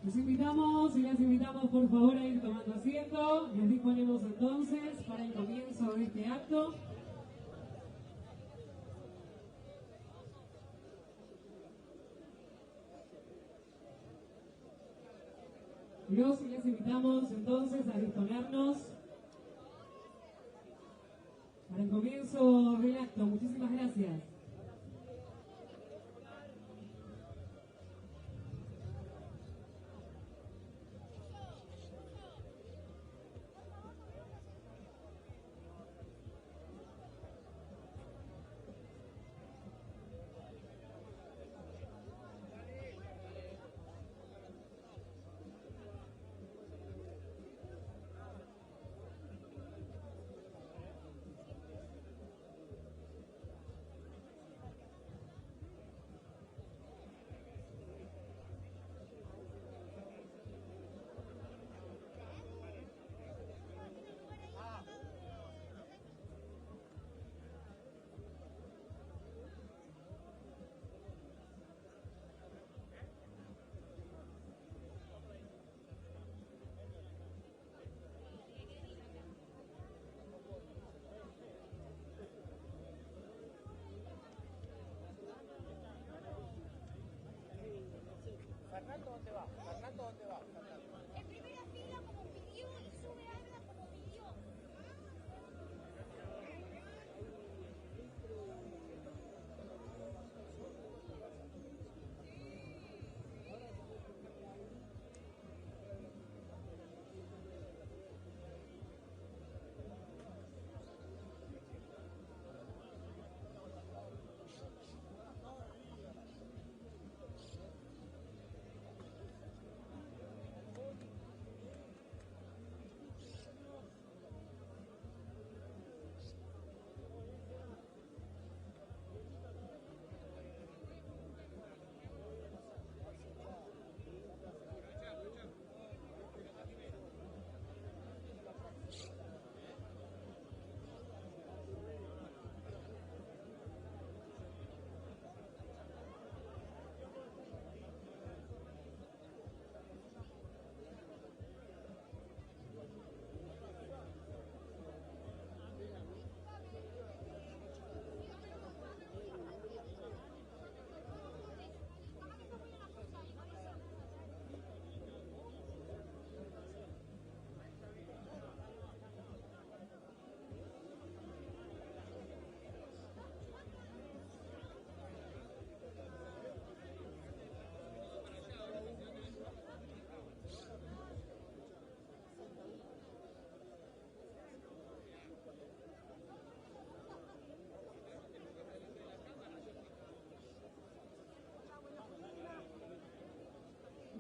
Los invitamos y las invitamos por favor a ir tomando asiento. Nos disponemos entonces para el comienzo de este acto. Los y les invitamos entonces a disponernos para el comienzo del acto. Muchísimas gracias. Fernando, ¿dónde va? Fernando, ¿dónde va? En primera fila como pidió y sube Ana como pidió.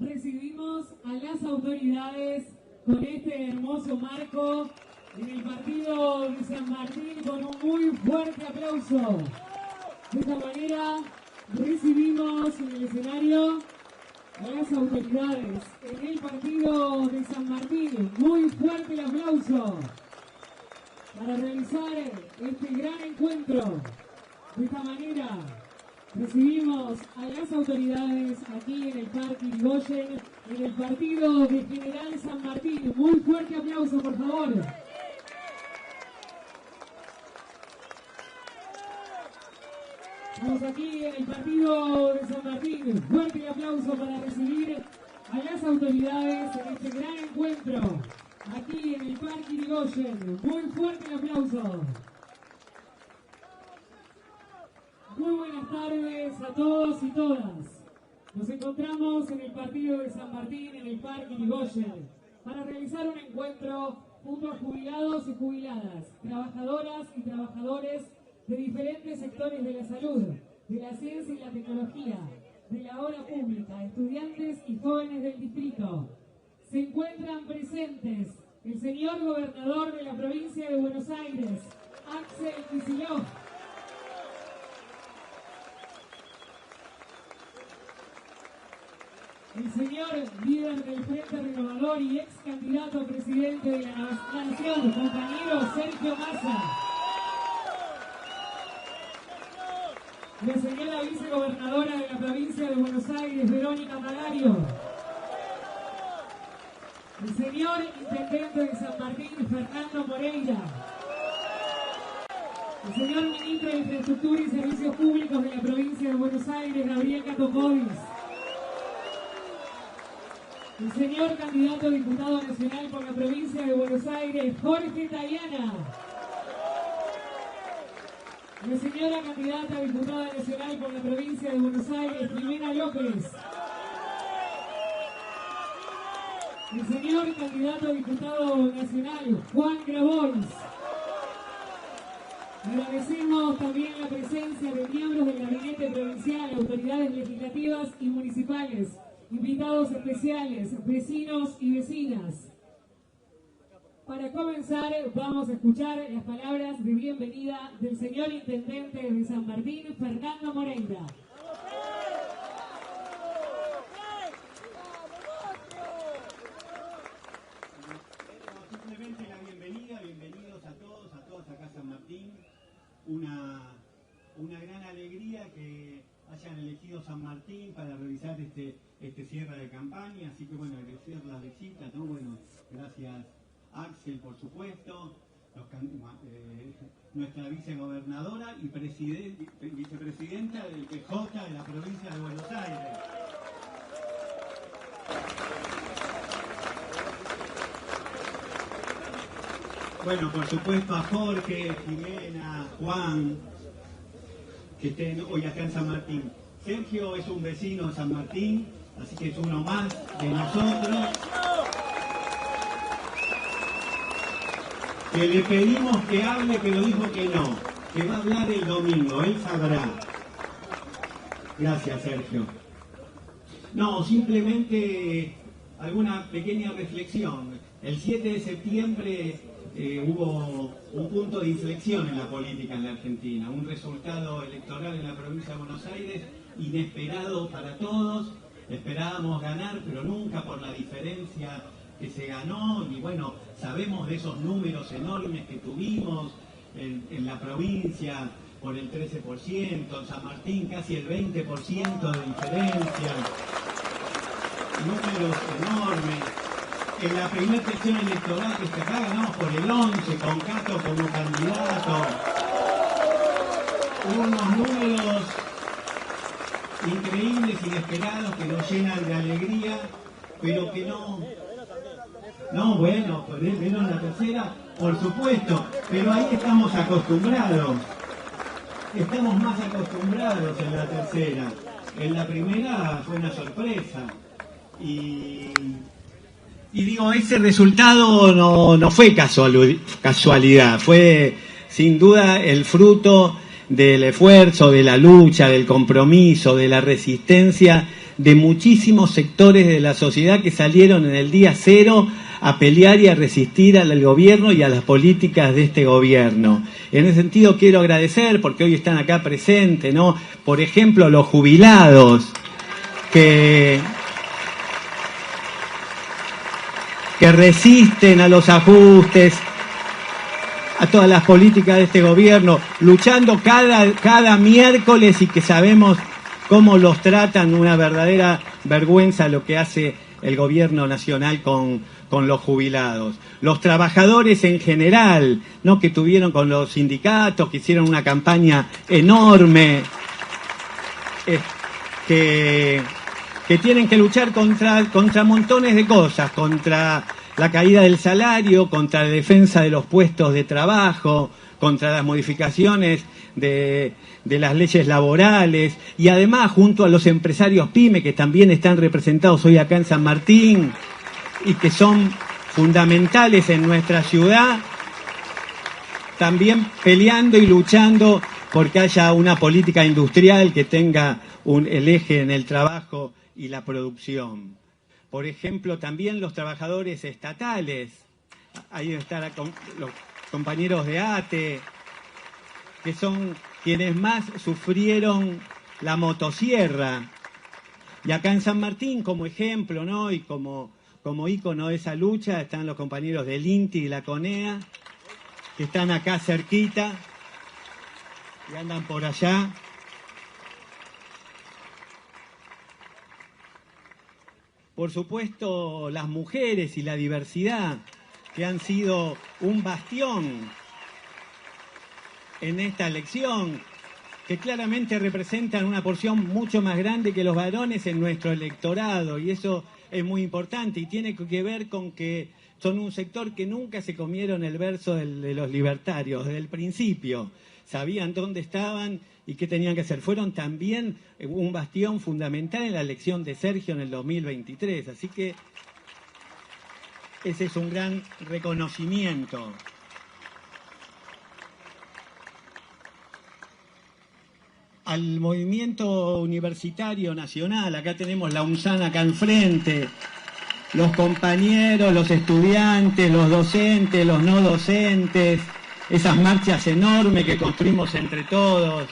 Recibimos a las autoridades con este hermoso marco en el partido de San Martín con un muy fuerte aplauso. De esta manera recibimos en el escenario a las autoridades en el partido de San Martín. Muy fuerte el aplauso para realizar este gran encuentro. De esta manera recibimos a las autoridades aquí en el Parque Irigoyen, en el partido de General San Martín. Muy fuerte aplauso, por favor. Estamos aquí en el partido de San Martín. Fuerte aplauso para recibir a las autoridades en este gran encuentro. Aquí en el Parque Irigoyen. Muy fuerte el aplauso. Muy buenas tardes a todos y todas. Nos encontramos en el partido de San Martín, en el Parque Irigoyen, para realizar un encuentro junto a jubilados y jubiladas, trabajadoras y trabajadores de diferentes sectores de la salud, de la ciencia y la tecnología, de la obra pública, estudiantes y jóvenes del distrito. Se encuentran presentes el señor gobernador de la provincia de Buenos Aires, Axel Kicillof, el señor líder del Frente Renovador y ex candidato a presidente de la Nación, compañero Sergio Massa. La señora vicegobernadora de la provincia de Buenos Aires, Verónica Magario. el señor Intendente de San Martín, Fernando Moreira, el señor Ministro de Infraestructura y Servicios Públicos de la Provincia de Buenos Aires, Gabriel Catocovis, el señor Candidato a Diputado Nacional por la Provincia de Buenos Aires, Jorge Tayana, la señora Candidata a Diputada Nacional por la Provincia de Buenos Aires, Jimena López, el señor Candidato a Diputado Nacional, Juan Grabois. Agradecemos también la presencia de miembros del Gabinete Provincial, autoridades legislativas y municipales, invitados especiales, vecinos y vecinas. Para comenzar, vamos a escuchar las palabras de bienvenida del señor Intendente de San Martín, Fernando Moreira. Simplemente la bienvenida, bienvenidos a todos acá a San Martín. Una gran alegría que hayan elegido San Martín para realizar este cierre de campaña, así que bueno, agradecer las visitas, ¿no? Bueno, gracias Axel, por supuesto, nuestra vicegobernadora y vicepresidenta del PJ de la provincia de Buenos Aires. Bueno, por supuesto a Jorge, Jimena, Juan, que estén hoy acá en San Martín. Sergio es un vecino de San Martín, así que es uno más de nosotros. Que le pedimos que hable, pero dijo que no, que va a hablar el domingo, él sabrá. Gracias, Sergio. No, simplemente alguna pequeña reflexión. El 7 de septiembre hubo un punto de inflexión en la política en la Argentina, un resultado electoral en la provincia de Buenos Aires inesperado para todos. Esperábamos ganar, pero nunca por la diferencia que se ganó, y bueno, sabemos de esos números enormes que tuvimos en la provincia, por el 13%, en San Martín casi el 20% de diferencia, números enormes. En la primera sesión electoral que acá ganamos por el 11%, con Cato como candidato. Unos números increíbles, inesperados, que nos llenan de alegría, pero que no, bueno, ¿vieron la tercera? Por supuesto, pero ahí estamos acostumbrados. Estamos más acostumbrados en la tercera. En la primera fue una sorpresa. Y digo, ese resultado no fue casualidad, fue sin duda el fruto del esfuerzo, de la lucha, del compromiso, de la resistencia de muchísimos sectores de la sociedad que salieron en el día cero a pelear y a resistir al gobierno y a las políticas de este gobierno. En ese sentido quiero agradecer, porque hoy están acá presentes, ¿no? Por ejemplo, los jubilados que resisten a los ajustes, a todas las políticas de este gobierno, luchando cada miércoles, y que sabemos cómo los tratan, una verdadera vergüenza lo que hace el gobierno nacional con los jubilados. Los trabajadores en general, ¿no? Que tuvieron con los sindicatos, que hicieron una campaña enorme, que tienen que luchar contra montones de cosas, contra la caída del salario, contra la defensa de los puestos de trabajo, contra las modificaciones de las leyes laborales, y además junto a los empresarios PYME, que también están representados hoy acá en San Martín y que son fundamentales en nuestra ciudad, también peleando y luchando porque haya una política industrial que tenga el eje en el trabajo y la producción. Por ejemplo, también los trabajadores estatales, ahí están los compañeros de ATE, que son quienes más sufrieron la motosierra. Y acá en San Martín, como ejemplo, ¿no? Y como ícono de esa lucha, están los compañeros del INTI y la CONEA, que están acá cerquita y andan por allá. por supuesto, las mujeres y la diversidad, que han sido un bastión en esta elección, que claramente representan una porción mucho más grande que los varones en nuestro electorado, y eso es muy importante y tiene que ver con que son un sector que nunca se comieron el verso de los libertarios, desde el principio. Sabían dónde estaban y qué tenían que hacer. Fueron también un bastión fundamental en la elección de Sergio en el 2023, así que ese es un gran reconocimiento. Al movimiento universitario nacional, acá tenemos la UNSAN acá enfrente, los compañeros, los estudiantes, los docentes, los no docentes, esas marchas enormes que construimos entre todos.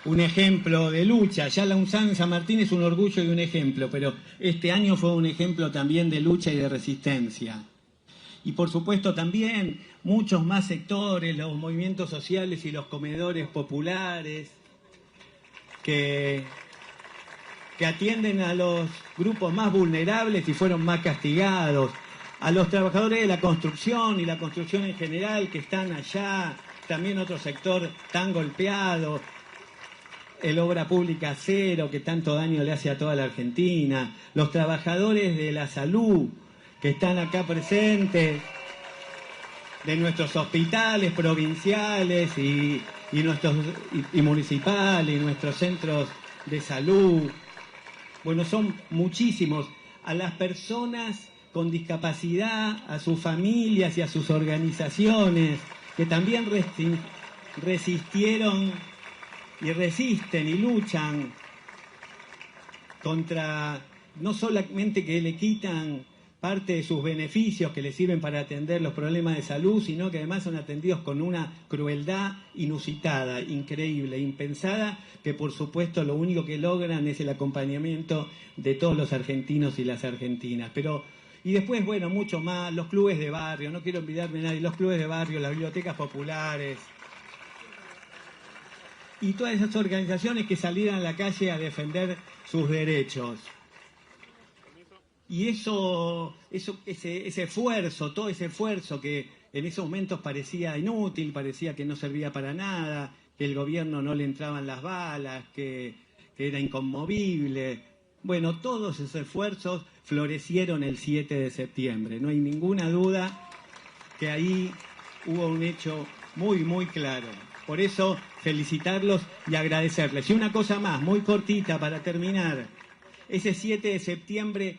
Un ejemplo de lucha. Ya la UNSAN San Martín es un orgullo y un ejemplo, pero este año fue un ejemplo también de lucha y de resistencia. Y por supuesto también muchos más sectores, los movimientos sociales y los comedores populares que atienden a los grupos más vulnerables y fueron más castigados, a los trabajadores de la construcción y la construcción en general que están allá, también otro sector tan golpeado, el obra pública cero que tanto daño le hace a toda la Argentina, los trabajadores de la salud que están acá presentes, de nuestros hospitales provinciales y municipales, y nuestros centros de salud. Bueno, son muchísimos. A las personas con discapacidad, a sus familias y a sus organizaciones, que también resistieron y resisten y luchan contra, no solamente que le quitan parte de sus beneficios que les sirven para atender los problemas de salud, sino que además son atendidos con una crueldad inusitada, increíble, impensada, que por supuesto lo único que logran es el acompañamiento de todos los argentinos y las argentinas. Y después, bueno, mucho más, los clubes de barrio, no quiero olvidarme de nadie, los clubes de barrio, las bibliotecas populares, y todas esas organizaciones que salieron a la calle a defender sus derechos. Y ese esfuerzo, todo ese esfuerzo que en esos momentos parecía inútil, parecía que no servía para nada, que el gobierno no le entraban las balas, que era inconmovible. Bueno, todos esos esfuerzos florecieron el 7 de septiembre. No hay ninguna duda que ahí hubo un hecho muy, muy claro. Por eso, felicitarlos y agradecerles. Y una cosa más, muy cortita para terminar. Ese 7 de septiembre...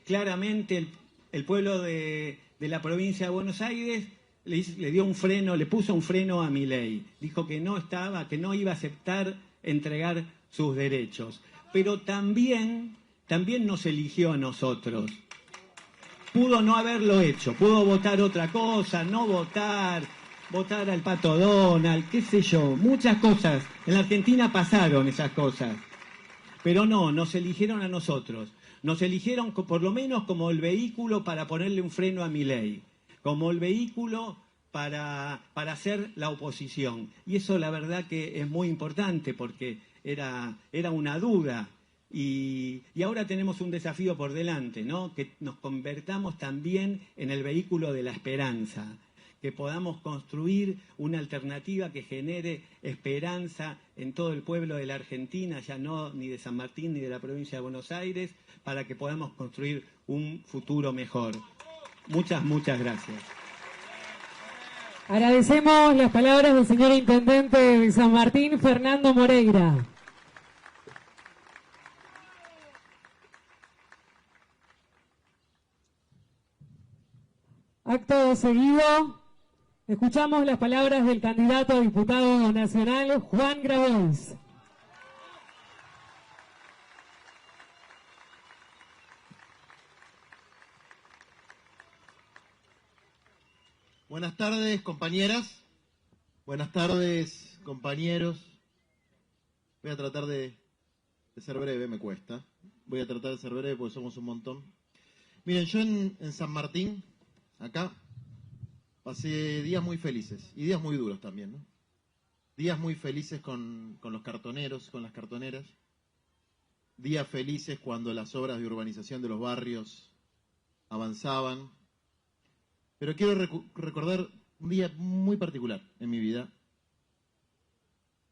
claramente el pueblo de la provincia de Buenos Aires le dio un freno, le puso un freno a Milei. Dijo que no iba a aceptar entregar sus derechos. Pero también nos eligió a nosotros. Pudo no haberlo hecho, pudo votar otra cosa, no votar al Pato Donald, qué sé yo, muchas cosas. En la Argentina pasaron esas cosas. Pero no, nos eligieron a nosotros. Nos eligieron por lo menos como el vehículo para ponerle un freno a Milei, como el vehículo para hacer la oposición. Y eso la verdad que es muy importante porque era una duda. Y ahora tenemos un desafío por delante, ¿no? Que nos convertamos también en el vehículo de la esperanza, que podamos construir una alternativa que genere esperanza en todo el pueblo de la Argentina, ya no ni de San Martín ni de la provincia de Buenos Aires, para que podamos construir un futuro mejor. Muchas gracias. Agradecemos las palabras del señor Intendente de San Martín, Fernando Moreira. Acto seguido, escuchamos las palabras del candidato a diputado nacional, Juan Grabois. Buenas tardes, compañeras. Buenas tardes, compañeros. Voy a tratar de ser breve, me cuesta. Voy a tratar de ser breve porque somos un montón. Miren, yo en San Martín, acá, pasé días muy felices y días muy duros también, ¿no? Días muy felices con los cartoneros, con las cartoneras. días felices cuando las obras de urbanización de los barrios avanzaban. Pero quiero recordar un día muy particular en mi vida.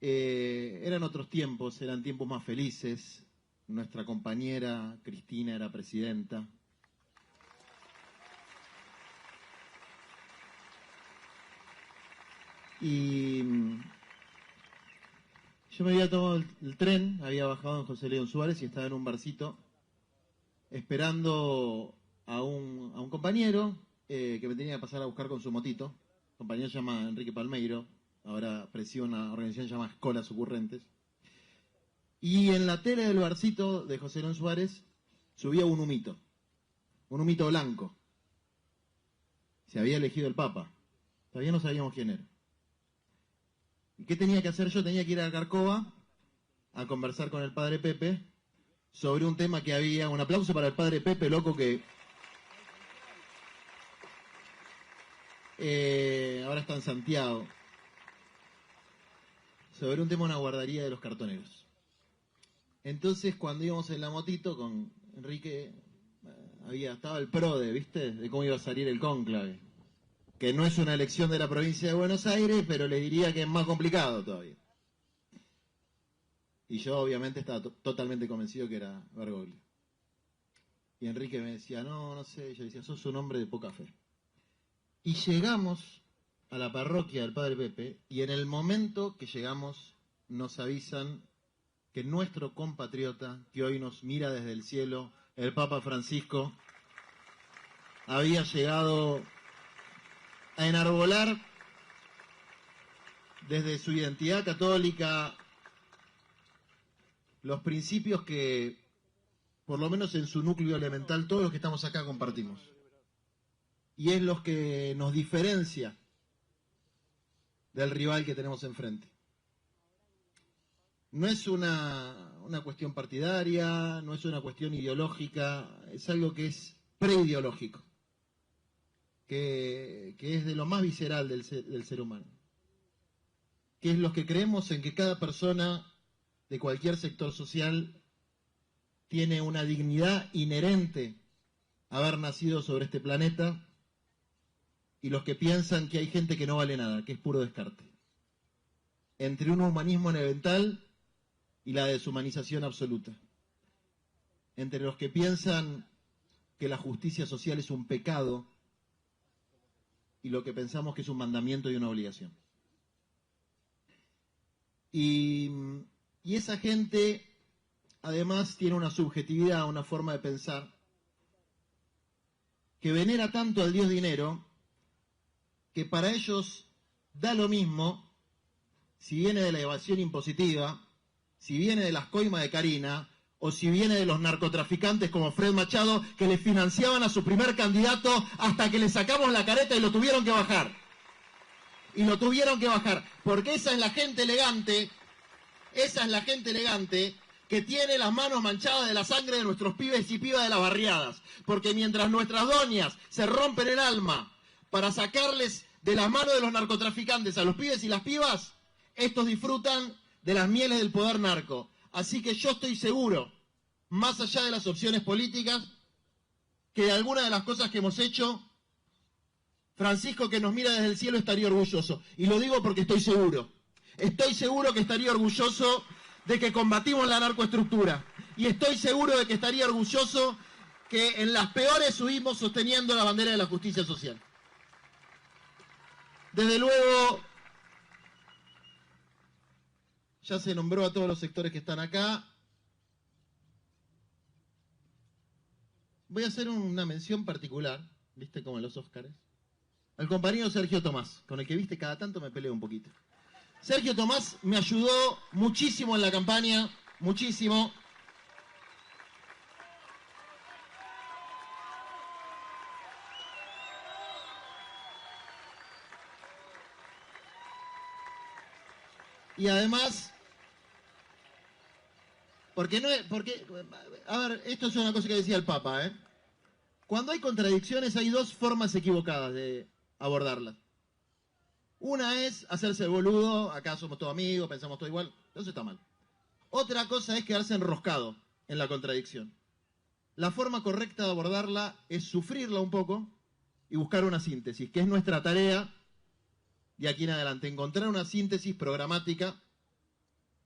Eran otros tiempos, eran tiempos más felices. Nuestra compañera Cristina era presidenta. Y yo me había tomado el tren, había bajado en José León Suárez y estaba en un barcito esperando a un compañero que me tenía que pasar a buscar con su motito. El compañero se llama Enrique Palmeiro, ahora preside una organización llamada Escolas Ocurrentes. Y en la tele del barcito de José León Suárez subía un humito blanco. Se había elegido el Papa, todavía no sabíamos quién era. ¿Y qué tenía que hacer yo? Tenía que ir a Carcova a conversar con el padre Pepe sobre un tema que había. Un aplauso para el padre Pepe, loco, que ahora está en Santiago. Sobre un tema de una guardería de los cartoneros. Entonces, cuando íbamos en la motito con Enrique, estaba el PRODE, ¿viste? De cómo iba a salir el cónclave. Que no es una elección de la provincia de Buenos Aires, pero les diría que es más complicado todavía. Y yo obviamente estaba totalmente convencido que era Bergoglio. Y Enrique me decía, no sé, yo decía, sos un hombre de poca fe. Y llegamos a la parroquia del padre Pepe, y en el momento que llegamos nos avisan que nuestro compatriota, que hoy nos mira desde el cielo, el Papa Francisco, había llegado a enarbolar desde su identidad católica los principios que, por lo menos en su núcleo elemental, todos los que estamos acá compartimos. Y es lo que nos diferencia del rival que tenemos enfrente. No es una cuestión partidaria, no es una cuestión ideológica, es algo que es preideológico. Que es de lo más visceral del ser humano, que es los que creemos en que cada persona de cualquier sector social tiene una dignidad inherente a haber nacido sobre este planeta, y los que piensan que hay gente que no vale nada, que es puro descarte, entre un humanismo elemental y la deshumanización absoluta, entre los que piensan que la justicia social es un pecado y lo que pensamos que es un mandamiento y una obligación. Y esa gente, además, tiene una subjetividad, una forma de pensar, que venera tanto al Dios dinero, que para ellos da lo mismo si viene de la evasión impositiva, si viene de las coimas de Carina, o si viene de los narcotraficantes como Fred Machado, que le financiaban a su primer candidato hasta que le sacamos la careta y lo tuvieron que bajar. Y lo tuvieron que bajar, porque esa es la gente elegante, que tiene las manos manchadas de la sangre de nuestros pibes y pibas de las barriadas. Porque mientras nuestras doñas se rompen el alma para sacarles de las manos de los narcotraficantes a los pibes y las pibas, estos disfrutan de las mieles del poder narco. Así que yo estoy seguro, más allá de las opciones políticas, que de alguna de las cosas que hemos hecho, Francisco, que nos mira desde el cielo, estaría orgulloso. Y lo digo porque estoy seguro. Estoy seguro que estaría orgulloso de que combatimos la narcoestructura. Y estoy seguro de que estaría orgulloso que en las peores subimos sosteniendo la bandera de la justicia social. Desde luego, ya se nombró a todos los sectores que están acá. Voy a hacer una mención particular, ¿viste? Como en los Óscares, al compañero Sergio Tomás, con el que, viste, cada tanto me peleo un poquito. Sergio Tomás me ayudó muchísimo en la campaña, muchísimo. Y además, a ver, esto es una cosa que decía el Papa, ¿eh? Cuando hay contradicciones hay dos formas equivocadas de abordarlas. Una es hacerse el boludo, acá somos todos amigos, pensamos todo igual, eso está mal. Otra cosa es quedarse enroscado en la contradicción. La forma correcta de abordarla es sufrirla un poco y buscar una síntesis, que es nuestra tarea de aquí en adelante, encontrar una síntesis programática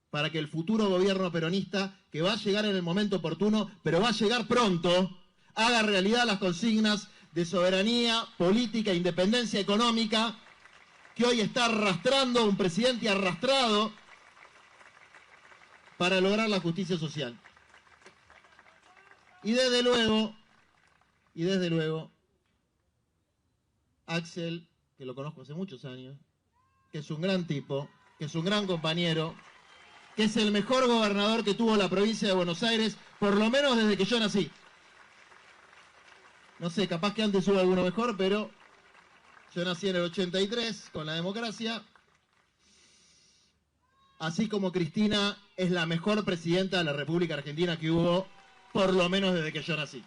para que el futuro gobierno peronista, que va a llegar en el momento oportuno, pero va a llegar pronto, haga realidad las consignas de soberanía, política, independencia económica, que hoy está arrastrando un presidente arrastrado para lograr la justicia social. Y desde luego, Axel, que lo conozco hace muchos años, que es un gran tipo, que es un gran compañero, que es el mejor gobernador que tuvo la provincia de Buenos Aires, por lo menos desde que yo nací. No sé, capaz que antes hubo alguno mejor, pero yo nací en el 83 con la democracia. Así como Cristina es la mejor presidenta de la República Argentina que hubo, por lo menos desde que yo nací.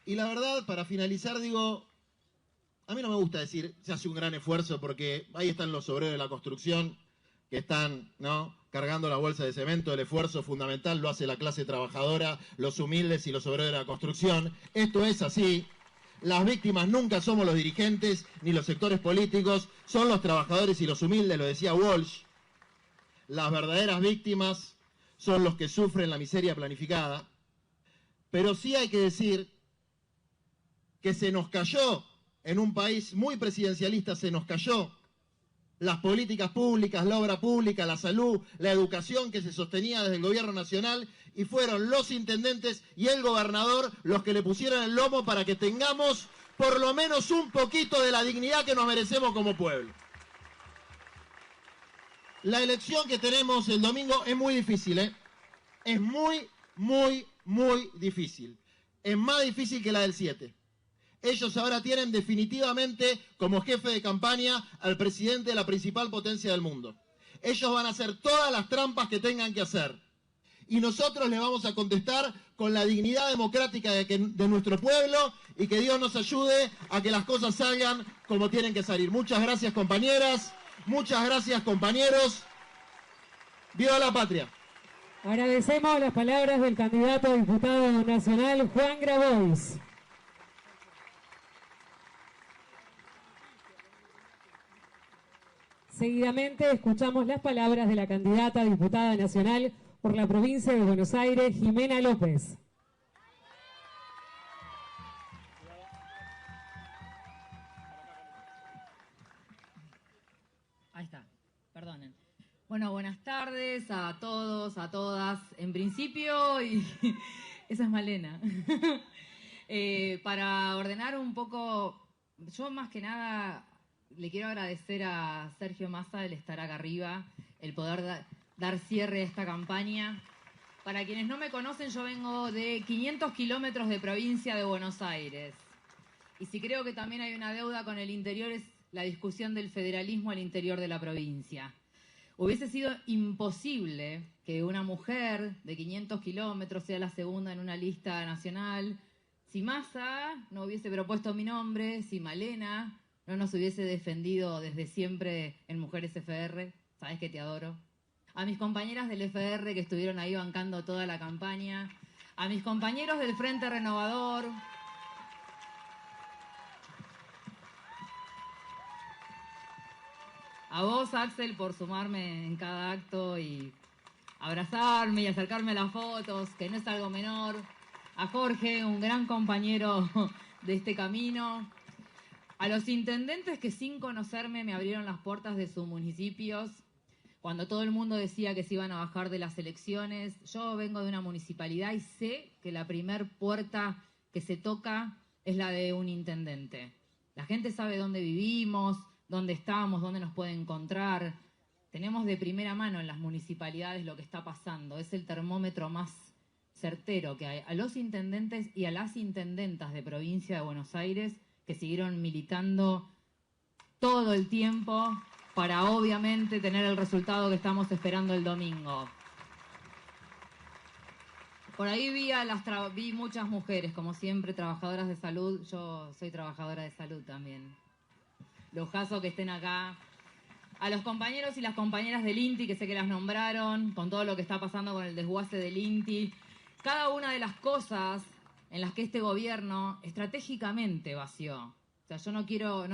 Y la verdad, para finalizar, digo, a mí no me gusta decir se hace un gran esfuerzo porque ahí están los obreros de la construcción que están, ¿no?, cargando la bolsa de cemento. El esfuerzo fundamental lo hace la clase trabajadora, los humildes y los obreros de la construcción. Esto es así. Las víctimas nunca somos los dirigentes ni los sectores políticos, son los trabajadores y los humildes, lo decía Walsh. Las verdaderas víctimas son los que sufren la miseria planificada. Pero sí hay que decir que se nos cayó, en un país muy presidencialista, se nos cayó las políticas públicas, la obra pública, la salud, la educación que se sostenía desde el gobierno nacional, y fueron los intendentes y el gobernador los que le pusieron el lomo para que tengamos por lo menos un poquito de la dignidad que nos merecemos como pueblo. La elección que tenemos el domingo es muy difícil, ¿eh? Es muy difícil. Es más difícil que la del 7. Ellos ahora tienen definitivamente como jefe de campaña al presidente de la principal potencia del mundo. Ellos van a hacer todas las trampas que tengan que hacer. Y nosotros les vamos a contestar con la dignidad democrática de nuestro pueblo, y que Dios nos ayude a que las cosas salgan como tienen que salir. Muchas gracias, compañeras. Muchas gracias, compañeros. ¡Viva la patria! Agradecemos las palabras del candidato a diputado nacional Juan Grabois. Seguidamente escuchamos las palabras de la candidata a diputada nacional por la provincia de Buenos Aires, Jimena López. Ahí está, perdonen. Bueno, buenas tardes a todos, a todas. En principio, esa es Malena. Para ordenar un poco, yo más que nada le quiero agradecer a Sergio Massa el estar acá arriba, el poder dar cierre a esta campaña. Para quienes no me conocen, yo vengo de 500 kilómetros de provincia de Buenos Aires. Y si creo que también hay una deuda con el interior, es la discusión del federalismo al interior de la provincia. Hubiese sido imposible que una mujer de 500 kilómetros sea la segunda en una lista nacional si Massa no hubiese propuesto mi nombre, si Malena no nos hubiese defendido desde siempre en Mujeres FR. Sabes que te adoro. A mis compañeras del FR que estuvieron ahí bancando toda la campaña, a mis compañeros del Frente Renovador, a vos, Axel, por sumarme en cada acto y abrazarme y acercarme a las fotos, que no es algo menor. A Jorge, un gran compañero de este camino. A los intendentes que sin conocerme me abrieron las puertas de sus municipios cuando todo el mundo decía que se iban a bajar de las elecciones. Yo vengo de una municipalidad y sé que la primer puerta que se toca es la de un intendente. La gente sabe dónde vivimos, dónde estamos, dónde nos puede encontrar. Tenemos de primera mano en las municipalidades lo que está pasando. Es el termómetro más certero que hay. A los intendentes y a las intendentas de provincia de Buenos Aires que siguieron militando todo el tiempo para obviamente tener el resultado que estamos esperando el domingo. Por ahí vi muchas mujeres, como siempre, trabajadoras de salud. Yo soy trabajadora de salud también. Lujazo que estén acá. A los compañeros y las compañeras del INTI, que sé que las nombraron, con todo lo que está pasando con el desguace del INTI, cada una de las cosas en las que este gobierno estratégicamente vació. O sea, yo no creo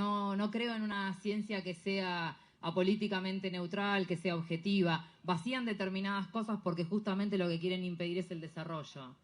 en una ciencia que sea apolíticamente neutral, que sea objetiva. Vacían determinadas cosas porque justamente lo que quieren impedir es el desarrollo.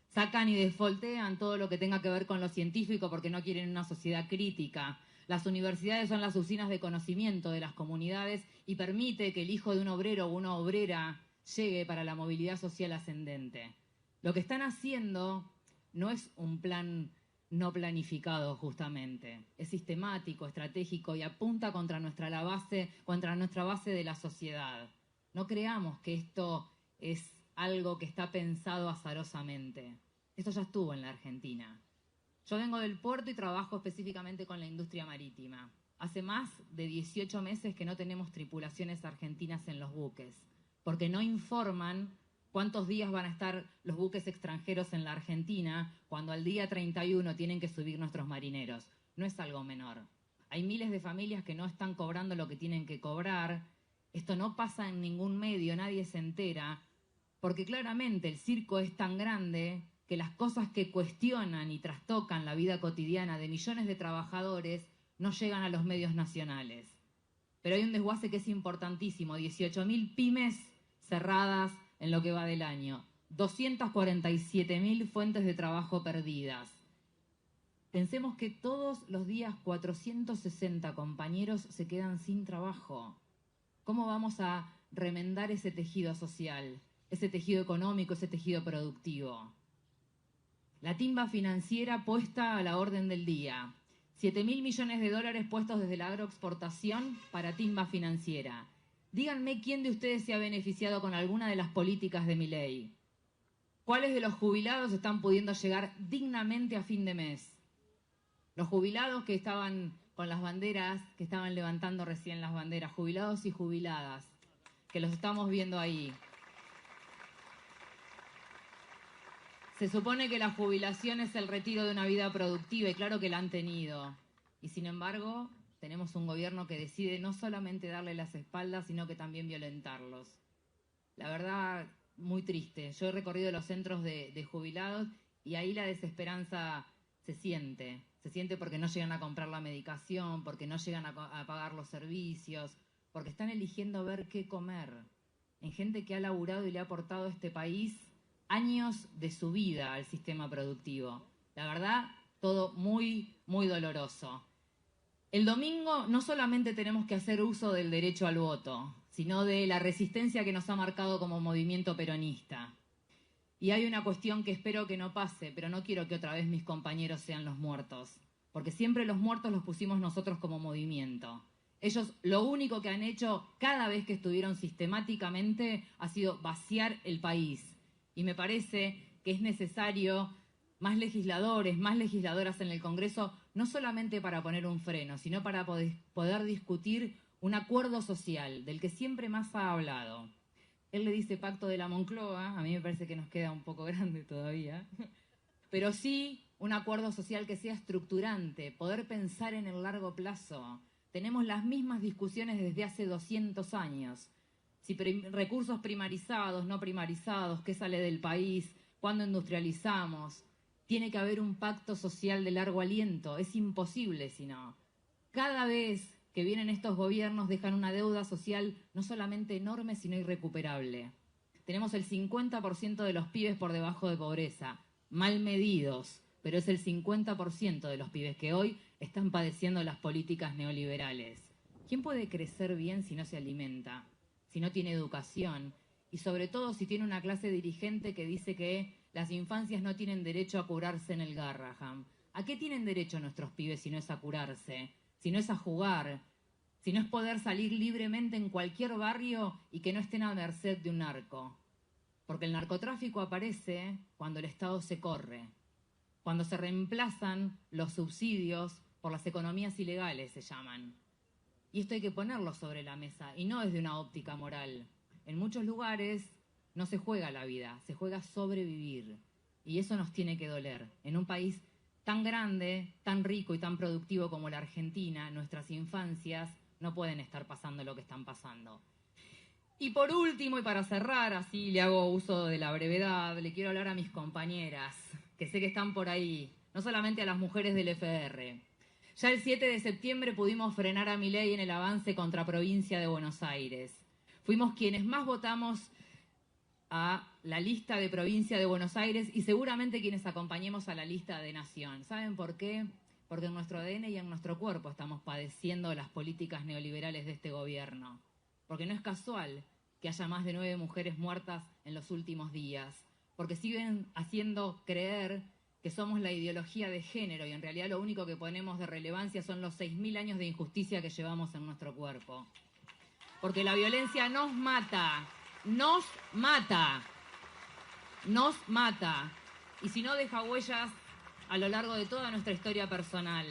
Sacan y desfoltean todo lo que tenga que ver con lo científico porque no quieren una sociedad crítica. Las universidades son las usinas de conocimiento de las comunidades y permite que el hijo de un obrero o una obrera llegue para la movilidad social ascendente. Lo que están haciendo no es un plan no planificado justamente, es sistemático, estratégico y apunta contra nuestra base de la sociedad. No creamos que esto es algo que está pensado azarosamente. Esto ya estuvo en la Argentina. Yo vengo del puerto y trabajo específicamente con la industria marítima. Hace más de 18 meses que no tenemos tripulaciones argentinas en los buques, porque no informan cuántos días van a estar los buques extranjeros en la Argentina cuando al día 31 tienen que subir nuestros marineros. No es algo menor. Hay miles de familias que no están cobrando lo que tienen que cobrar. Esto no pasa en ningún medio, nadie se entera, porque claramente el circo es tan grande que las cosas que cuestionan y trastocan la vida cotidiana de millones de trabajadores no llegan a los medios nacionales. Pero hay un desguace que es importantísimo, 18.000 pymes cerradas en lo que va del año, 247.000 fuentes de trabajo perdidas. Pensemos que todos los días 460 compañeros se quedan sin trabajo. ¿Cómo vamos a remendar ese tejido social, ese tejido económico, ese tejido productivo? La timba financiera puesta a la orden del día. 7.000 millones de dólares puestos desde la agroexportación para timba financiera. Díganme quién de ustedes se ha beneficiado con alguna de las políticas de Milei. ¿Cuáles de los jubilados están pudiendo llegar dignamente a fin de mes? Los jubilados que estaban con las banderas, que estaban levantando recién las banderas, jubilados y jubiladas, que los estamos viendo ahí. Se supone que la jubilación es el retiro de una vida productiva y claro que la han tenido. Y sin embargo, tenemos un gobierno que decide no solamente darle las espaldas, sino que también violentarlos. La verdad, muy triste. Yo he recorrido los centros de jubilados y ahí la desesperanza se siente. Se siente porque no llegan a comprar la medicación, porque no llegan a pagar los servicios, porque están eligiendo ver qué comer. En gente que ha laburado y le ha aportado a este país años de su vida al sistema productivo. La verdad, todo muy, muy doloroso. El domingo no solamente tenemos que hacer uso del derecho al voto, sino de la resistencia que nos ha marcado como movimiento peronista. Y hay una cuestión que espero que no pase, pero no quiero que otra vez mis compañeros sean los muertos, porque siempre los muertos los pusimos nosotros como movimiento. Ellos lo único que han hecho cada vez que estuvieron sistemáticamente ha sido vaciar el país. Y me parece que es necesario más legisladores, más legisladoras en el Congreso, no solamente para poner un freno, sino para poder discutir un acuerdo social del que siempre más ha hablado. Él le dice Pacto de la Moncloa, a mí me parece que nos queda un poco grande todavía, pero sí un acuerdo social que sea estructurante, poder pensar en el largo plazo. Tenemos las mismas discusiones desde hace 200 años. Si recursos primarizados, no primarizados, qué sale del país, cuándo industrializamos. Tiene que haber un pacto social de largo aliento. Es imposible si no. Cada vez que vienen estos gobiernos dejan una deuda social no solamente enorme, sino irrecuperable. Tenemos el 50% de los pibes por debajo de pobreza, mal medidos, pero es el 50% de los pibes que hoy están padeciendo las políticas neoliberales. ¿Quién puede crecer bien si no se alimenta? Si no tiene educación y sobre todo si tiene una clase dirigente que dice que las infancias no tienen derecho a curarse en el Garrahan. ¿A qué tienen derecho nuestros pibes si no es a curarse? Si no es a jugar, si no es poder salir libremente en cualquier barrio y que no estén a merced de un narco. Porque el narcotráfico aparece cuando el Estado se corre, cuando se reemplazan los subsidios por las economías ilegales, se llaman. Y esto hay que ponerlo sobre la mesa, y no desde una óptica moral. En muchos lugares no se juega la vida, se juega sobrevivir. Y eso nos tiene que doler. En un país tan grande, tan rico y tan productivo como la Argentina, nuestras infancias no pueden estar pasando lo que están pasando. Y por último, y para cerrar, así le hago uso de la brevedad, le quiero hablar a mis compañeras, que sé que están por ahí, no solamente a las mujeres del FR. Ya el 7 de septiembre pudimos frenar a Milei en el avance contra provincia de Buenos Aires. Fuimos quienes más votamos a la lista de provincia de Buenos Aires y seguramente quienes acompañemos a la lista de nación. ¿Saben por qué? Porque en nuestro ADN y en nuestro cuerpo estamos padeciendo las políticas neoliberales de este gobierno. Porque no es casual que haya más de 9 mujeres muertas en los últimos días. Porque siguen haciendo creer que somos la ideología de género y en realidad lo único que ponemos de relevancia son los 6.000 años de injusticia que llevamos en nuestro cuerpo. Porque la violencia nos mata, nos mata, nos mata. Y si no, deja huellas a lo largo de toda nuestra historia personal.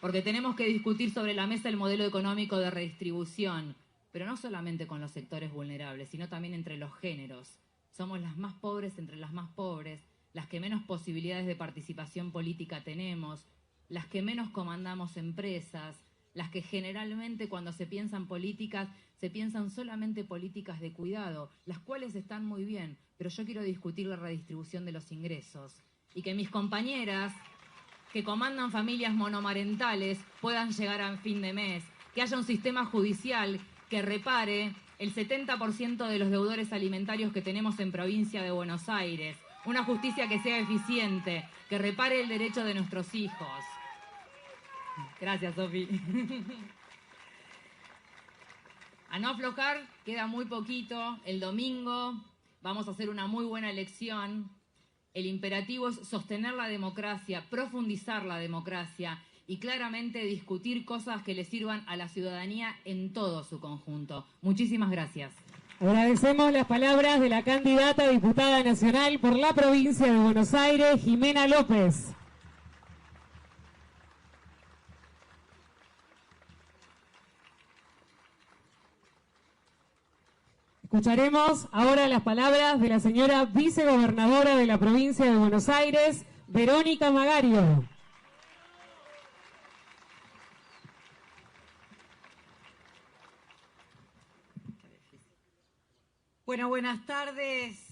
Porque tenemos que discutir sobre la mesa el modelo económico de redistribución, pero no solamente con los sectores vulnerables, sino también entre los géneros. Somos las más pobres entre las más pobres, las que menos posibilidades de participación política tenemos, las que menos comandamos empresas, las que generalmente cuando se piensan políticas, se piensan solamente políticas de cuidado, las cuales están muy bien, pero yo quiero discutir la redistribución de los ingresos y que mis compañeras que comandan familias monomarentales puedan llegar a fin de mes, que haya un sistema judicial que repare el 70% de los deudores alimentarios que tenemos en provincia de Buenos Aires, una justicia que sea eficiente, que repare el derecho de nuestros hijos. Gracias, Sofi. A no aflojar, queda muy poquito. El domingo vamos a hacer una muy buena elección. El imperativo es sostener la democracia, profundizar la democracia y claramente discutir cosas que le sirvan a la ciudadanía en todo su conjunto. Muchísimas gracias. Agradecemos las palabras de la candidata a diputada nacional por la provincia de Buenos Aires, Jimena López. Escucharemos ahora las palabras de la señora vicegobernadora de la provincia de Buenos Aires, Verónica Magario. Bueno, buenas tardes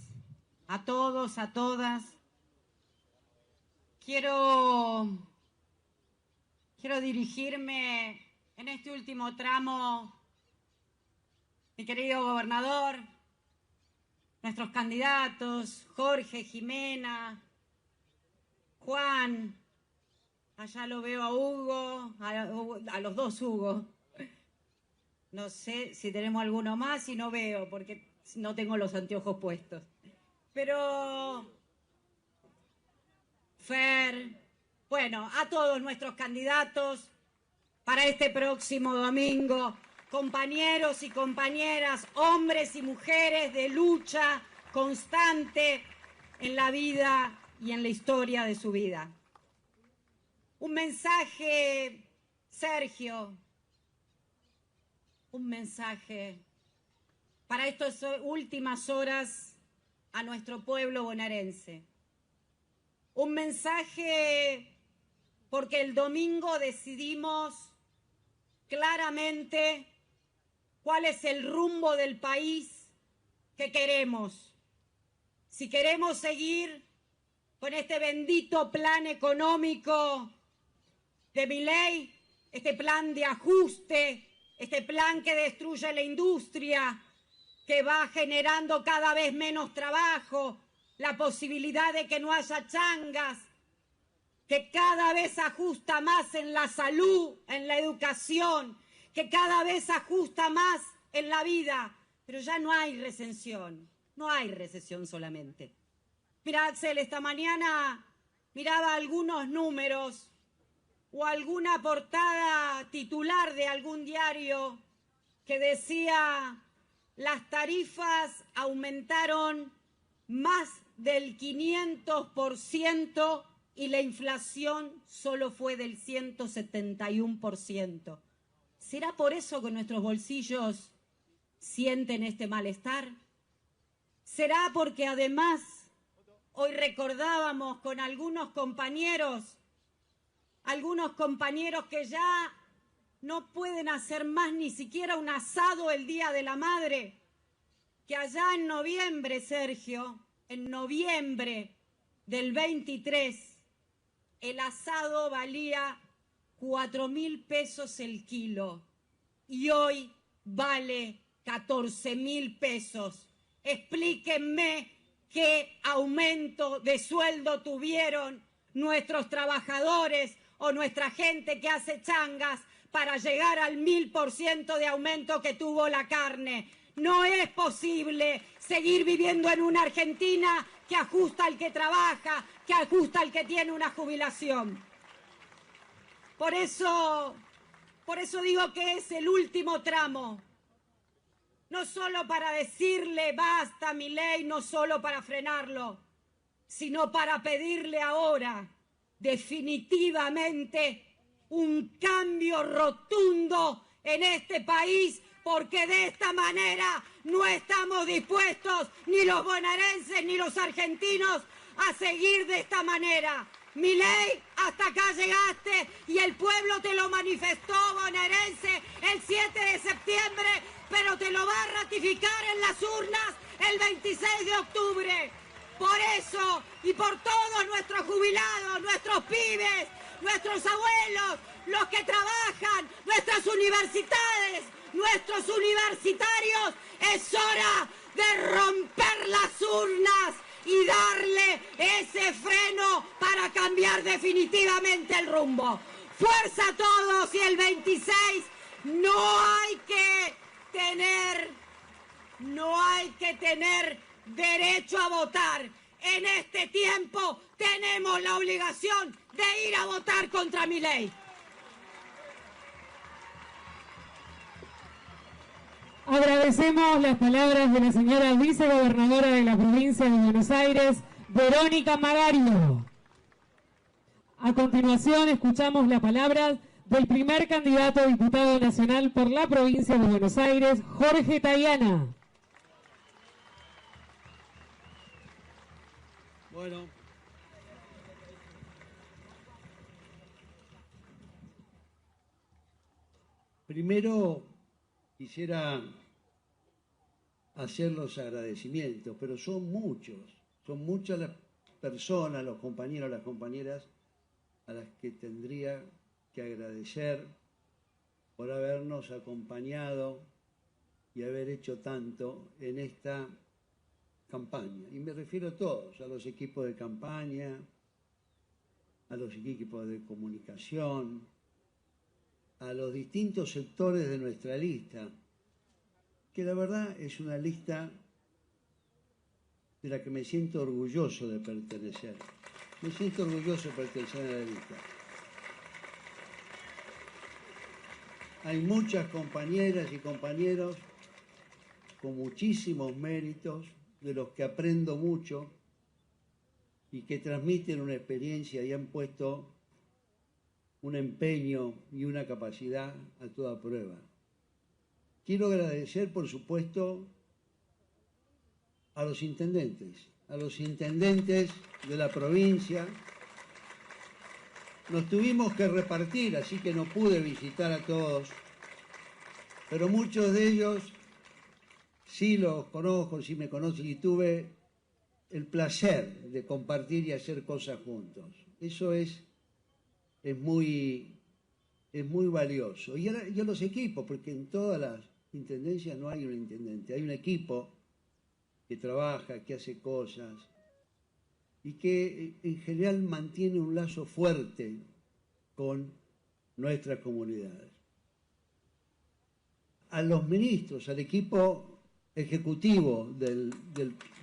a todos, a todas. Quiero dirigirme en este último tramo, mi querido gobernador, nuestros candidatos, Jorge, Jimena, Juan, allá lo veo a Hugo, a los dos Hugo. No sé si tenemos alguno más y no veo porque no tengo los anteojos puestos. Pero Fer, bueno, a todos nuestros candidatos para este próximo domingo, compañeros y compañeras, hombres y mujeres de lucha constante en la vida y en la historia de su vida. Un mensaje, Sergio, un mensaje para estas últimas horas a nuestro pueblo bonaerense. Un mensaje porque el domingo decidimos claramente cuál es el rumbo del país que queremos. Si queremos seguir con este bendito plan económico de Milei, este plan de ajuste, este plan que destruye la industria, que va generando cada vez menos trabajo, la posibilidad de que no haya changas, que cada vez ajusta más en la salud, en la educación, que cada vez ajusta más en la vida, pero ya no hay recesión, no hay recesión solamente. Mira, Axel, esta mañana miraba algunos números o alguna portada titular de algún diario que decía: las tarifas aumentaron más del 500% y la inflación solo fue del 171%. ¿Será por eso que nuestros bolsillos sienten este malestar? ¿Será porque además hoy recordábamos con algunos compañeros que ya no pueden hacer más ni siquiera un asado el Día de la Madre, que allá en noviembre, Sergio, en noviembre del 23, el asado valía 4.000 pesos el kilo y hoy vale 14.000 pesos. Explíquenme qué aumento de sueldo tuvieron nuestros trabajadores o nuestra gente que hace changas para llegar al 1000% de aumento que tuvo la carne. No es posible seguir viviendo en una Argentina que ajusta al que trabaja, que ajusta al que tiene una jubilación. Por eso digo que es el último tramo. No solo para decirle basta, Milei, no solo para frenarlo, sino para pedirle ahora definitivamente un cambio rotundo en este país, porque de esta manera no estamos dispuestos, ni los bonaerenses ni los argentinos, a seguir de esta manera. Milei, hasta acá llegaste y el pueblo te lo manifestó, bonaerense, el 7 de septiembre, pero te lo va a ratificar en las urnas el 26 de octubre. Por eso y por todos nuestros jubilados, nuestros pibes, nuestros abuelos, los que trabajan, nuestras universidades, nuestros universitarios, es hora de romper las urnas y darle ese freno para cambiar definitivamente el rumbo. Fuerza a todos, y el 26 no hay que tener derecho a votar. En este tiempo tenemos la obligación de ir a votar contra Milei. Agradecemos las palabras de la señora vicegobernadora de la provincia de Buenos Aires, Verónica Magario. A continuación escuchamos las palabras del primer candidato a diputado nacional por la provincia de Buenos Aires, Jorge Tayana. Bueno, primero quisiera hacer los agradecimientos, pero son muchas las personas, los compañeros, las compañeras a las que tendría que agradecer por habernos acompañado y haber hecho tanto en esta campaña. Y me refiero a todos, a los equipos de campaña, a los equipos de comunicación, a los distintos sectores de nuestra lista, que la verdad es una lista de la que me siento orgulloso de pertenecer. Me siento orgulloso de pertenecer a la lista. Hay muchas compañeras y compañeros con muchísimos méritos, de los que aprendo mucho y que transmiten una experiencia y han puesto un empeño y una capacidad a toda prueba. Quiero agradecer, por supuesto, a los intendentes de la provincia. Nos tuvimos que repartir, así que no pude visitar a todos, pero muchos de ellos sí los conozco, sí me conocen y tuve el placer de compartir y hacer cosas juntos. Eso es muy valioso. Y a los equipos, porque en todas las intendencias no hay un intendente, hay un equipo que trabaja, que hace cosas y que en general mantiene un lazo fuerte con nuestras comunidades. A los ministros, al equipo ejecutivo de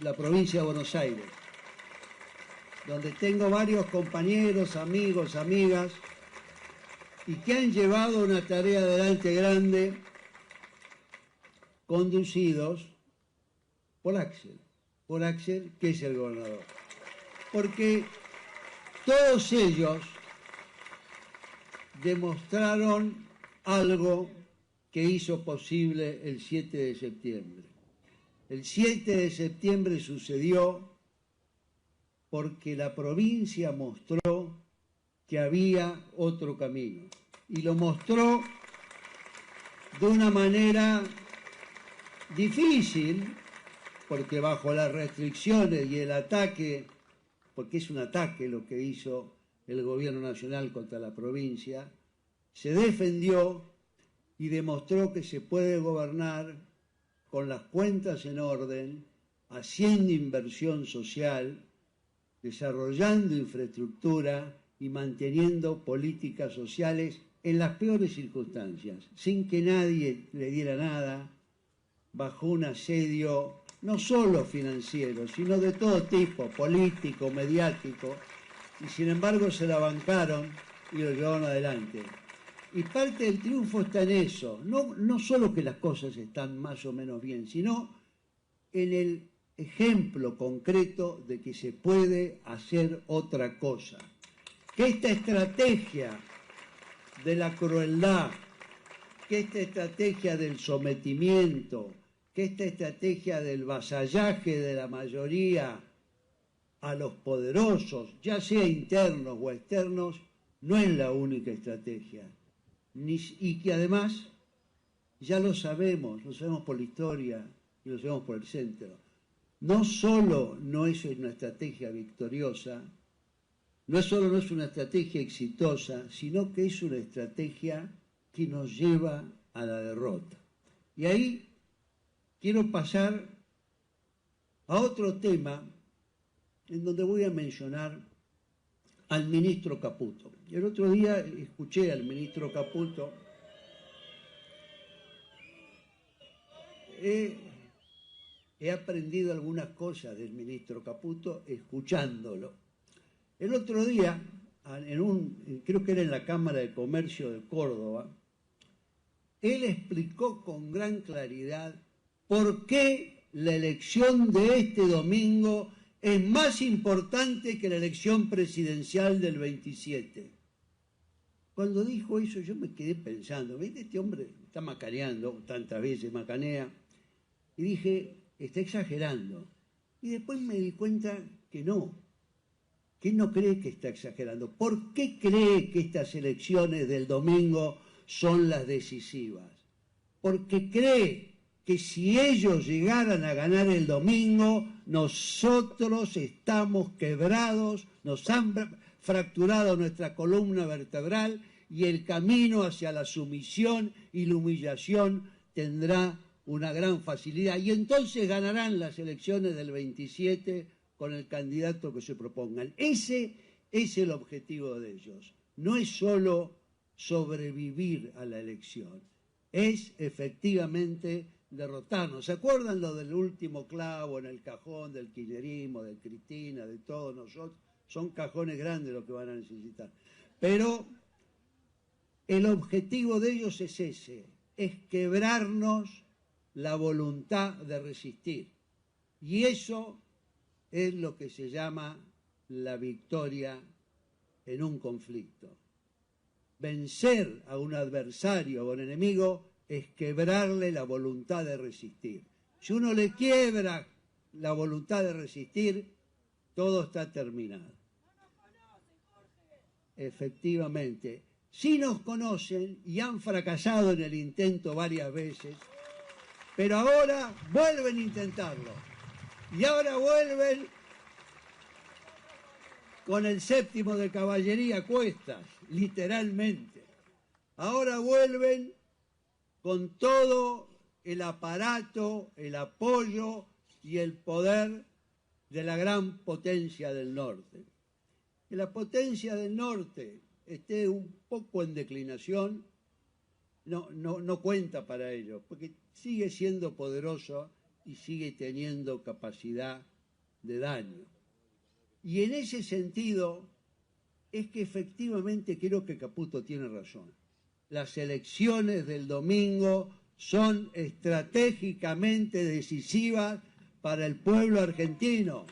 la provincia de Buenos Aires, donde tengo varios compañeros, amigos, amigas, y que han llevado una tarea adelante grande, conducidos por Axel, que es el gobernador. Porque todos ellos demostraron algo que hizo posible el 7 de septiembre. El 7 de septiembre sucedió porque la provincia mostró que había otro camino. Y lo mostró de una manera difícil, porque bajo las restricciones y el ataque, porque es un ataque lo que hizo el gobierno nacional contra la provincia, se defendió y demostró que se puede gobernar con las cuentas en orden, haciendo inversión social, desarrollando infraestructura y manteniendo políticas sociales en las peores circunstancias, sin que nadie le diera nada, bajo un asedio no solo financiero, sino de todo tipo, político, mediático, y sin embargo se la bancaron y lo llevaron adelante. Y parte del triunfo está en eso, no solo que las cosas están más o menos bien, sino en el ejemplo concreto de que se puede hacer otra cosa. Que esta estrategia de la crueldad, que esta estrategia del sometimiento, que esta estrategia del vasallaje de la mayoría a los poderosos, ya sea internos o externos, no es la única estrategia. Y que además, ya lo sabemos por la historia y lo sabemos por el centro, no solo no es una estrategia victoriosa, no solo no es una estrategia exitosa, sino que es una estrategia que nos lleva a la derrota. Y ahí quiero pasar a otro tema en donde voy a mencionar al ministro Caputo. El otro día escuché al ministro Caputo. He aprendido algunas cosas del ministro Caputo escuchándolo. El otro día, creo que era en la Cámara de Comercio de Córdoba, él explicó con gran claridad por qué la elección de este domingo es más importante que la elección presidencial del 27. Cuando dijo eso yo me quedé pensando, ¿viste? Este hombre está macaneando, tantas veces macanea, y dije, está exagerando. Y después me di cuenta que no cree que está exagerando. ¿Por qué cree que estas elecciones del domingo son las decisivas? Porque cree que si ellos llegaran a ganar el domingo, nosotros estamos quebrados, nos han fracturado nuestra columna vertebral y el camino hacia la sumisión y la humillación tendrá una gran facilidad. Y entonces ganarán las elecciones del 27 con el candidato que se propongan. Ese es el objetivo de ellos. No es solo sobrevivir a la elección, es efectivamente derrotarnos. ¿Se acuerdan lo del último clavo en el cajón del kirchnerismo, de Cristina, de todos nosotros? Son cajones grandes los que van a necesitar. Pero el objetivo de ellos es ese, es quebrarnos la voluntad de resistir. Y eso es lo que se llama la victoria en un conflicto. Vencer a un adversario o un enemigo es quebrarle la voluntad de resistir. Si uno le quiebra la voluntad de resistir, todo está terminado. Efectivamente, sí nos conocen y han fracasado en el intento varias veces, pero ahora vuelven a intentarlo. Y ahora vuelven con el séptimo de caballería a cuestas, literalmente. Ahora vuelven con todo el aparato, el apoyo y el poder de la gran potencia del norte. Que la potencia del norte esté un poco en declinación no cuenta para ello, porque sigue siendo poderoso y sigue teniendo capacidad de daño. Y en ese sentido es que efectivamente creo que Caputo tiene razón. Las elecciones del domingo son estratégicamente decisivas para el pueblo argentino,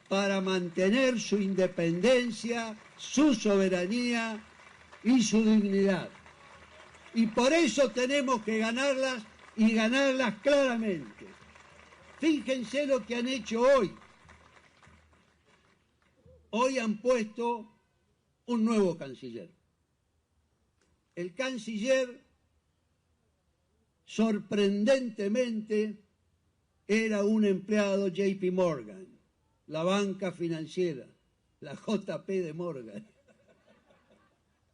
para mantener su independencia, su soberanía y su dignidad. Y por eso tenemos que ganarlas y ganarlas claramente. Fíjense lo que han hecho hoy. Hoy han puesto un nuevo canciller. El canciller sorprendentemente era un empleado JP Morgan, la banca financiera, la JP de Morgan.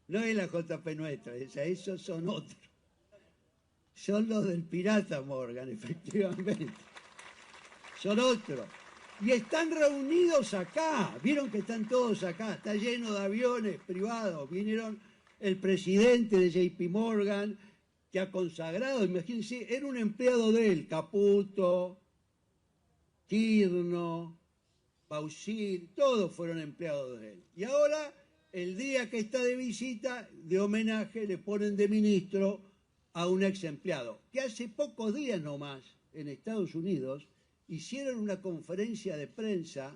No es la JP nuestra, esos son otros. Son los del pirata Morgan, efectivamente. Son otros. Y están reunidos acá. Vieron que están todos acá. Está lleno de aviones privados. Vinieron el presidente de JP Morgan, que ha consagrado, imagínense, era un empleado de él, Caputo, Tirno, Pausir, todos fueron empleados de él. Y ahora, el día que está de visita, de homenaje, le ponen de ministro a un ex empleado, que hace pocos días nomás, en Estados Unidos, hicieron una conferencia de prensa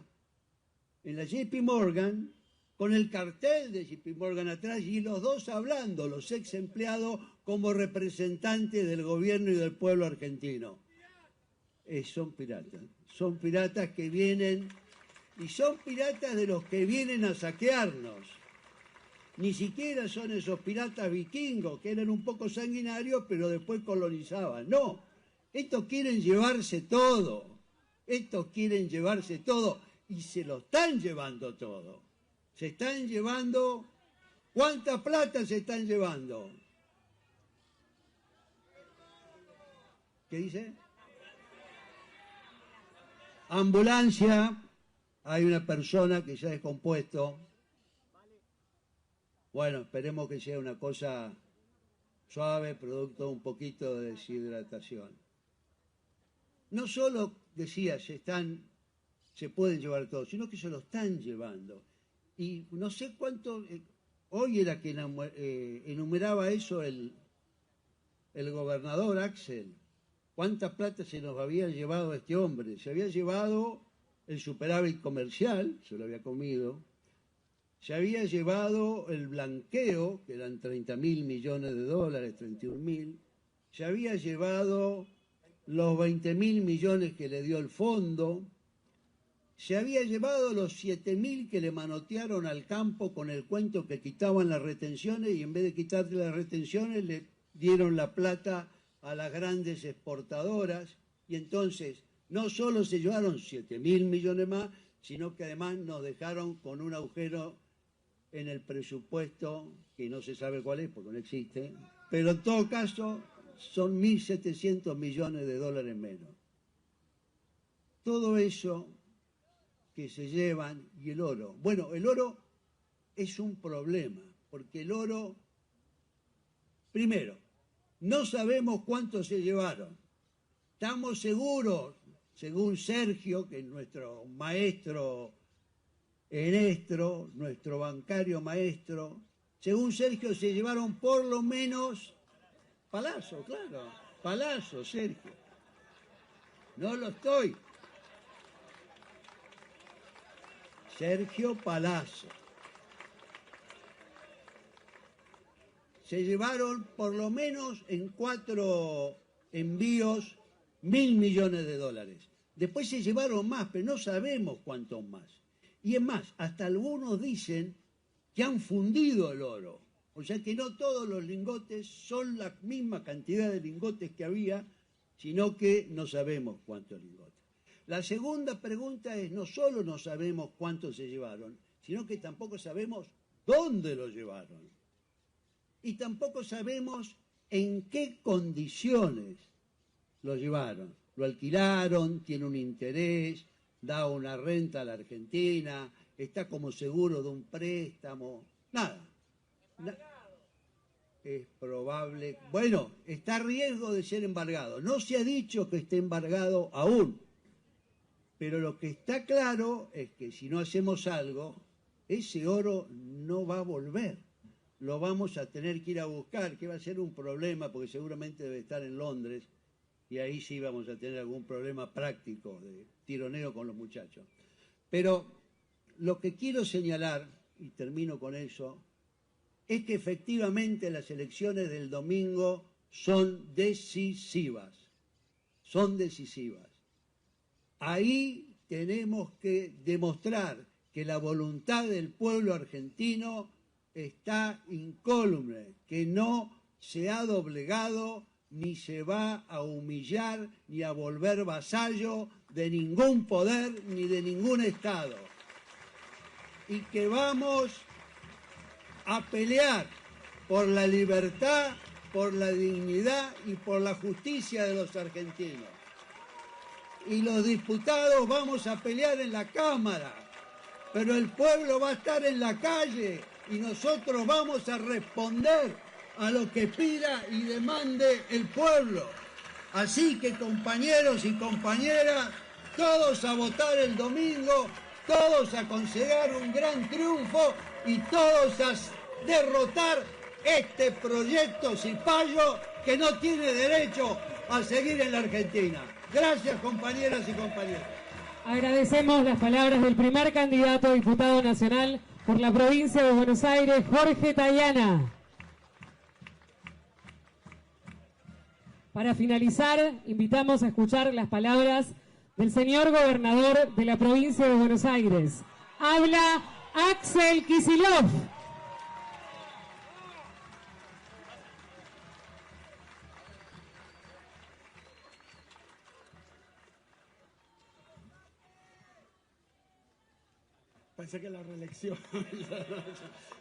en la JP Morgan, con el cartel de JP Morgan atrás, y los dos hablando, los ex empleados, como representantes del gobierno y del pueblo argentino. Son piratas que vienen, y son piratas de los que vienen a saquearnos. Ni siquiera son esos piratas vikingos, que eran un poco sanguinarios, pero después colonizaban. No, estos quieren llevarse todo. Estos quieren llevarse todo, y se lo están llevando todo. Se están llevando... ¿Cuánta plata se están llevando? ¿Qué dice? Ambulancia. Hay una persona que ya es descompuesto. Bueno, esperemos que sea una cosa suave, producto un poquito de deshidratación. No solo, decía, se pueden llevar todo, sino que se lo están llevando. Y no sé cuánto, hoy era que enumeraba eso el gobernador Axel, cuánta plata se nos había llevado este hombre. Se había llevado el superávit comercial, se lo había comido, se había llevado el blanqueo, que eran 30.000 millones de dólares, 31.000, se había llevado los 20.000 millones que le dio el fondo, se había llevado los 7.000 que le manotearon al campo con el cuento que quitaban las retenciones, y en vez de quitarle las retenciones le dieron la plata a las grandes exportadoras, y entonces no solo se llevaron 7.000 millones más, sino que además nos dejaron con un agujero en el presupuesto, que no se sabe cuál es porque no existe, pero en todo caso son 1.700 millones de dólares menos. Todo eso que se llevan, y el oro. Bueno, el oro es un problema, porque el oro, primero, no sabemos cuánto se llevaron. Estamos seguros, según Sergio, que es nuestro maestro nuestro bancario maestro, según Sergio se llevaron por lo menos Palazzo, claro, Palazzo, Sergio. No lo estoy. Sergio Palazzo. Se llevaron por lo menos en 4 envíos 1.000 millones de dólares. Después se llevaron más, pero no sabemos cuántos más. Y es más, hasta algunos dicen que han fundido el oro. O sea que no todos los lingotes son la misma cantidad de lingotes que había, sino que no sabemos cuántos lingotes. La segunda pregunta es, no solo no sabemos cuántos se llevaron, sino que tampoco sabemos dónde lo llevaron. Y tampoco sabemos en qué condiciones lo llevaron. Lo alquilaron, tiene un interés, da una renta a la Argentina, está como seguro de un préstamo, nada. Es probable, bueno, está a riesgo de ser embargado. No se ha dicho que esté embargado aún, pero lo que está claro es que si no hacemos algo, ese oro no va a volver. Lo vamos a tener que ir a buscar, que va a ser un problema, porque seguramente debe estar en Londres, y ahí sí vamos a tener algún problema práctico de tironeo con los muchachos. Pero lo que quiero señalar, y termino con eso, es que efectivamente las elecciones del domingo son decisivas. Son decisivas. Ahí tenemos que demostrar que la voluntad del pueblo argentino está incólume, que no se ha doblegado ni se va a humillar ni a volver vasallo de ningún poder ni de ningún Estado. Y que vamos a pelear por la libertad, por la dignidad y por la justicia de los argentinos. Y los diputados vamos a pelear en la Cámara, pero el pueblo va a estar en la calle y nosotros vamos a responder a lo que pida y demande el pueblo. Así que, compañeros y compañeras, todos a votar el domingo, todos a conseguir un gran triunfo y todos a derrotar este proyecto cipayo que no tiene derecho a seguir en la Argentina. Gracias, compañeras y compañeros. Agradecemos las palabras del primer candidato a diputado nacional por la provincia de Buenos Aires, Jorge Tayana. Para finalizar, invitamos a escuchar las palabras del señor gobernador de la provincia de Buenos Aires. Habla Axel Kicillof. Pensé que la reelección.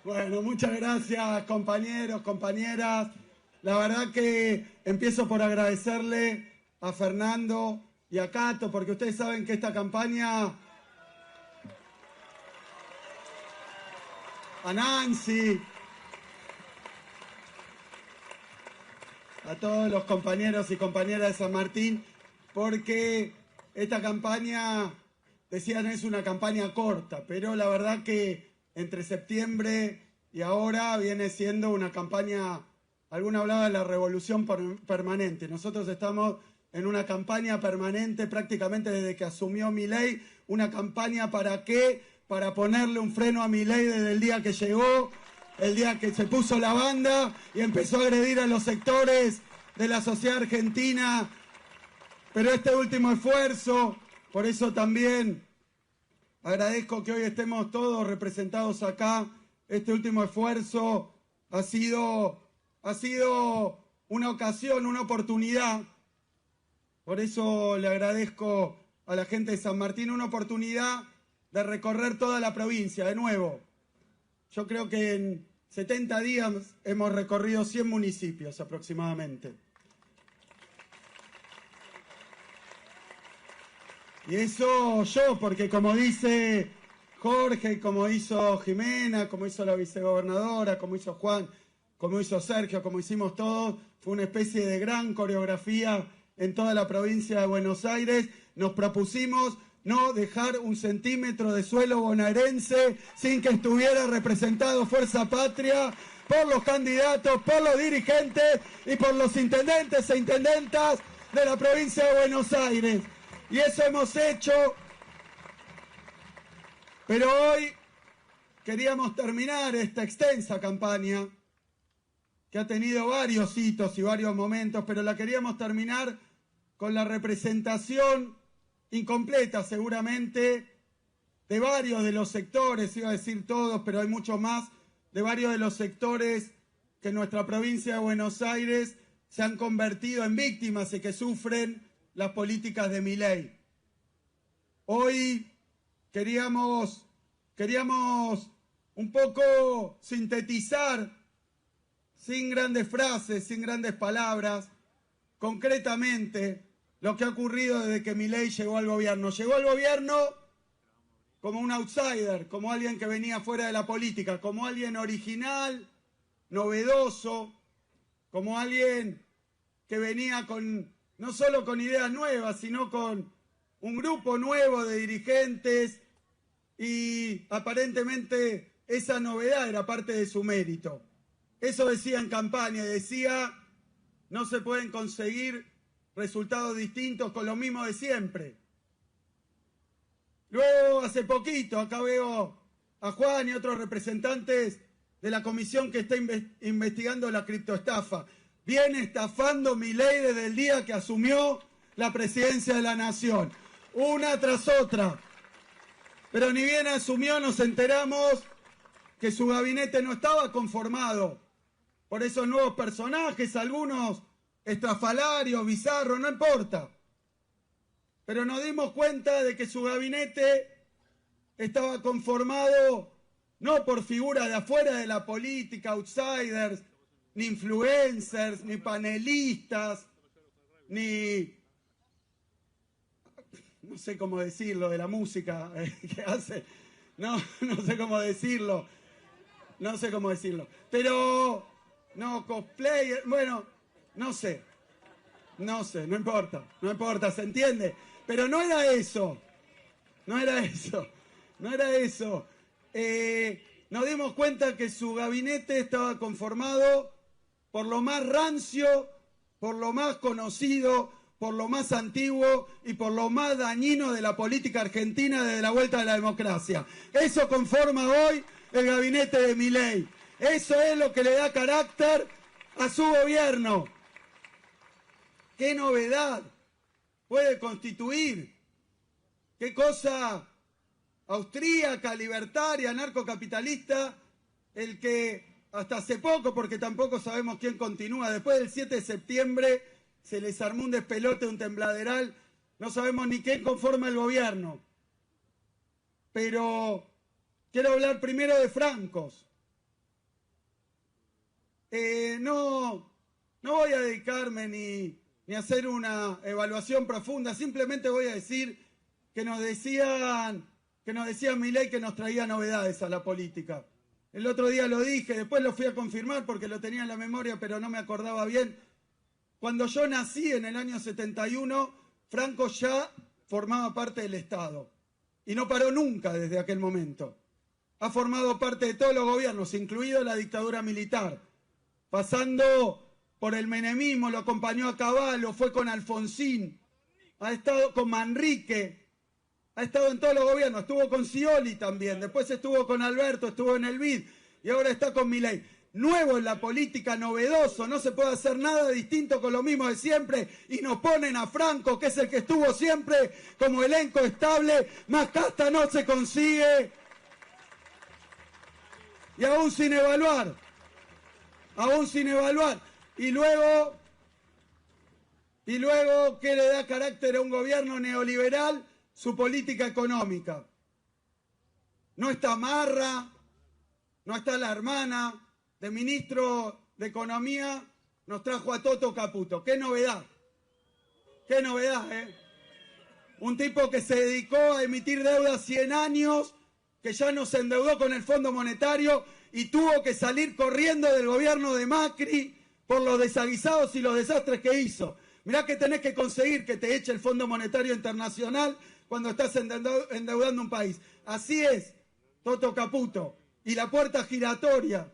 Bueno, muchas gracias, compañeros, compañeras. La verdad que empiezo por agradecerle a Fernando y a Cato, porque ustedes saben que esta campaña, a Nancy, a todos los compañeros y compañeras de San Martín, porque esta campaña, decían, es una campaña corta, pero la verdad que entre septiembre y ahora viene siendo una campaña, alguna hablaba de la revolución permanente. Nosotros estamos en una campaña permanente prácticamente desde que asumió Milei. Una campaña ¿para qué? Para ponerle un freno a Milei desde el día que llegó, el día que se puso la banda y empezó a agredir a los sectores de la sociedad argentina. Pero este último esfuerzo, por eso también agradezco que hoy estemos todos representados acá. Este último esfuerzo ha sido una ocasión, una oportunidad. Por eso le agradezco a la gente de San Martín una oportunidad de recorrer toda la provincia de nuevo. Yo creo que en 70 días hemos recorrido 100 municipios aproximadamente. Y eso yo, porque como dice Jorge, como hizo Jimena, como hizo la vicegobernadora, como hizo Juan, como hizo Sergio, como hicimos todos, fue una especie de gran coreografía en toda la provincia de Buenos Aires. Nos propusimos no dejar un centímetro de suelo bonaerense sin que estuviera representado Fuerza Patria por los candidatos, por los dirigentes y por los intendentes e intendentas de la provincia de Buenos Aires. Y eso hemos hecho, pero hoy queríamos terminar esta extensa campaña que ha tenido varios hitos y varios momentos, pero la queríamos terminar con la representación incompleta seguramente de varios de los sectores, iba a decir todos, pero hay muchos más, de varios de los sectores que en nuestra provincia de Buenos Aires se han convertido en víctimas y que sufren las políticas de Milei. Hoy queríamos un poco sintetizar, sin grandes frases, sin grandes palabras, concretamente lo que ha ocurrido desde que Milei llegó al gobierno. Llegó al gobierno como un outsider, como alguien que venía fuera de la política, como alguien original, novedoso, como alguien que venía no solo con ideas nuevas, sino con un grupo nuevo de dirigentes, y aparentemente esa novedad era parte de su mérito. Eso decía en campaña, decía, no se pueden conseguir resultados distintos con lo mismo de siempre. Luego, hace poquito, acá veo a Juan y otros representantes de la comisión que está investigando la criptoestafa. Viene estafando Milei desde el día que asumió la presidencia de la Nación, una tras otra. Pero ni bien asumió, nos enteramos que su gabinete no estaba conformado por esos nuevos personajes, algunos estrafalario, bizarro, no importa. Pero nos dimos cuenta de que su gabinete estaba conformado no por figuras de afuera de la política, outsiders, ni influencers, ni panelistas, ni... no sé cómo decirlo, de la música que hace, no sé cómo decirlo, pero no, cosplayer, bueno, no importa, ¿se entiende? Pero no era eso. Nos dimos cuenta que su gabinete estaba conformado por lo más rancio, por lo más conocido, por lo más antiguo y por lo más dañino de la política argentina desde la vuelta de la democracia. Eso conforma hoy el gabinete de Milei. Eso es lo que le da carácter a su gobierno. ¿Qué novedad puede constituir? ¿Qué cosa austríaca, libertaria, anarcocapitalista? El que hasta hace poco, porque tampoco sabemos quién continúa, después del 7 de septiembre se les armó un despelote, un tembladeral, no sabemos ni quién conforma el gobierno. Pero quiero hablar primero de francos. No voy a dedicarme ni a hacer una evaluación profunda, simplemente voy a decir que nos decían Milei que nos traía novedades a la política. El otro día lo dije, después lo fui a confirmar porque lo tenía en la memoria, pero no me acordaba bien. Cuando yo nací en el año 71, Franco ya formaba parte del Estado. Y no paró nunca desde aquel momento. Ha formado parte de todos los gobiernos, incluido la dictadura militar. Pasando por el menemismo, lo acompañó a Cavallo, fue con Alfonsín, ha estado con Manrique, ha estado en todos los gobiernos, estuvo con Scioli también, después estuvo con Alberto, estuvo en el BID y ahora está con Milei. Nuevo en la política, novedoso, no se puede hacer nada distinto con lo mismo de siempre y nos ponen a Franco, que es el que estuvo siempre como elenco estable, más casta no se consigue y aún sin evaluar. Y luego, ¿qué le da carácter a un gobierno neoliberal? Su política económica. No está Marra, no está la hermana del ministro de Economía, nos trajo a Toto Caputo. ¡Qué novedad! Un tipo que se dedicó a emitir deuda 100 años, que ya no se endeudó con el Fondo Monetario y tuvo que salir corriendo del gobierno de Macri por los desaguisados y los desastres que hizo. Mirá que tenés que conseguir que te eche el Fondo Monetario Internacional cuando estás endeudando un país. Así es, Toto Caputo. Y la puerta giratoria,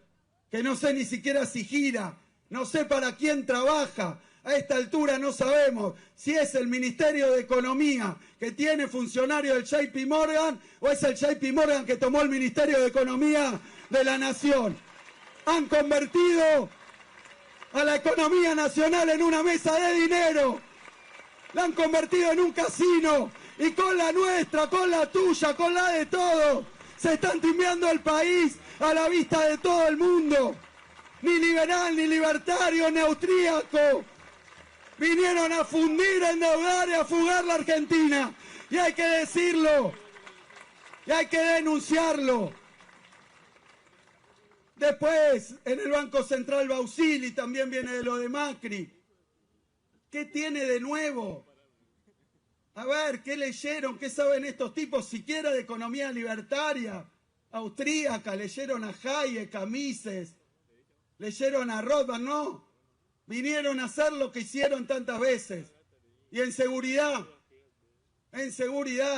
que no sé ni siquiera si gira, no sé para quién trabaja. A esta altura no sabemos si es el Ministerio de Economía que tiene funcionarios del JP Morgan o es el JP Morgan que tomó el Ministerio de Economía de la Nación. Han convertido a la economía nacional en una mesa de dinero. La han convertido en un casino. Y con la nuestra, con la tuya, con la de todos, se están timbeando el país a la vista de todo el mundo. Ni liberal, ni libertario, ni austríaco. Vinieron a fundir, a endeudar y a fugar la Argentina. Y hay que decirlo. Y hay que denunciarlo. Después, en el Banco Central Bausili también viene de lo de Macri. ¿Qué tiene de nuevo? A ver, ¿qué leyeron? ¿Qué saben estos tipos siquiera de economía libertaria? Austríaca, leyeron a Hayek, a Mises, leyeron a Rothbard, no. Vinieron a hacer lo que hicieron tantas veces. Y en seguridad,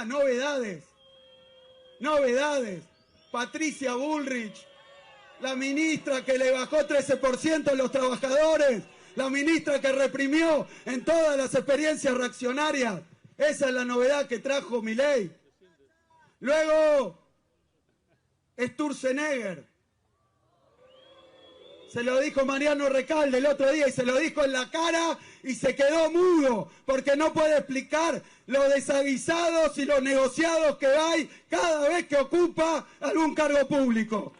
novedades. Patricia Bullrich, la ministra que le bajó 13% a los trabajadores, la ministra que reprimió en todas las experiencias reaccionarias. Esa es la novedad que trajo Milei. Luego, Sturzenegger. Se lo dijo Mariano Recalde el otro día y se lo dijo en la cara y se quedó mudo porque no puede explicar los desaguisados y los negociados que hay cada vez que ocupa algún cargo público.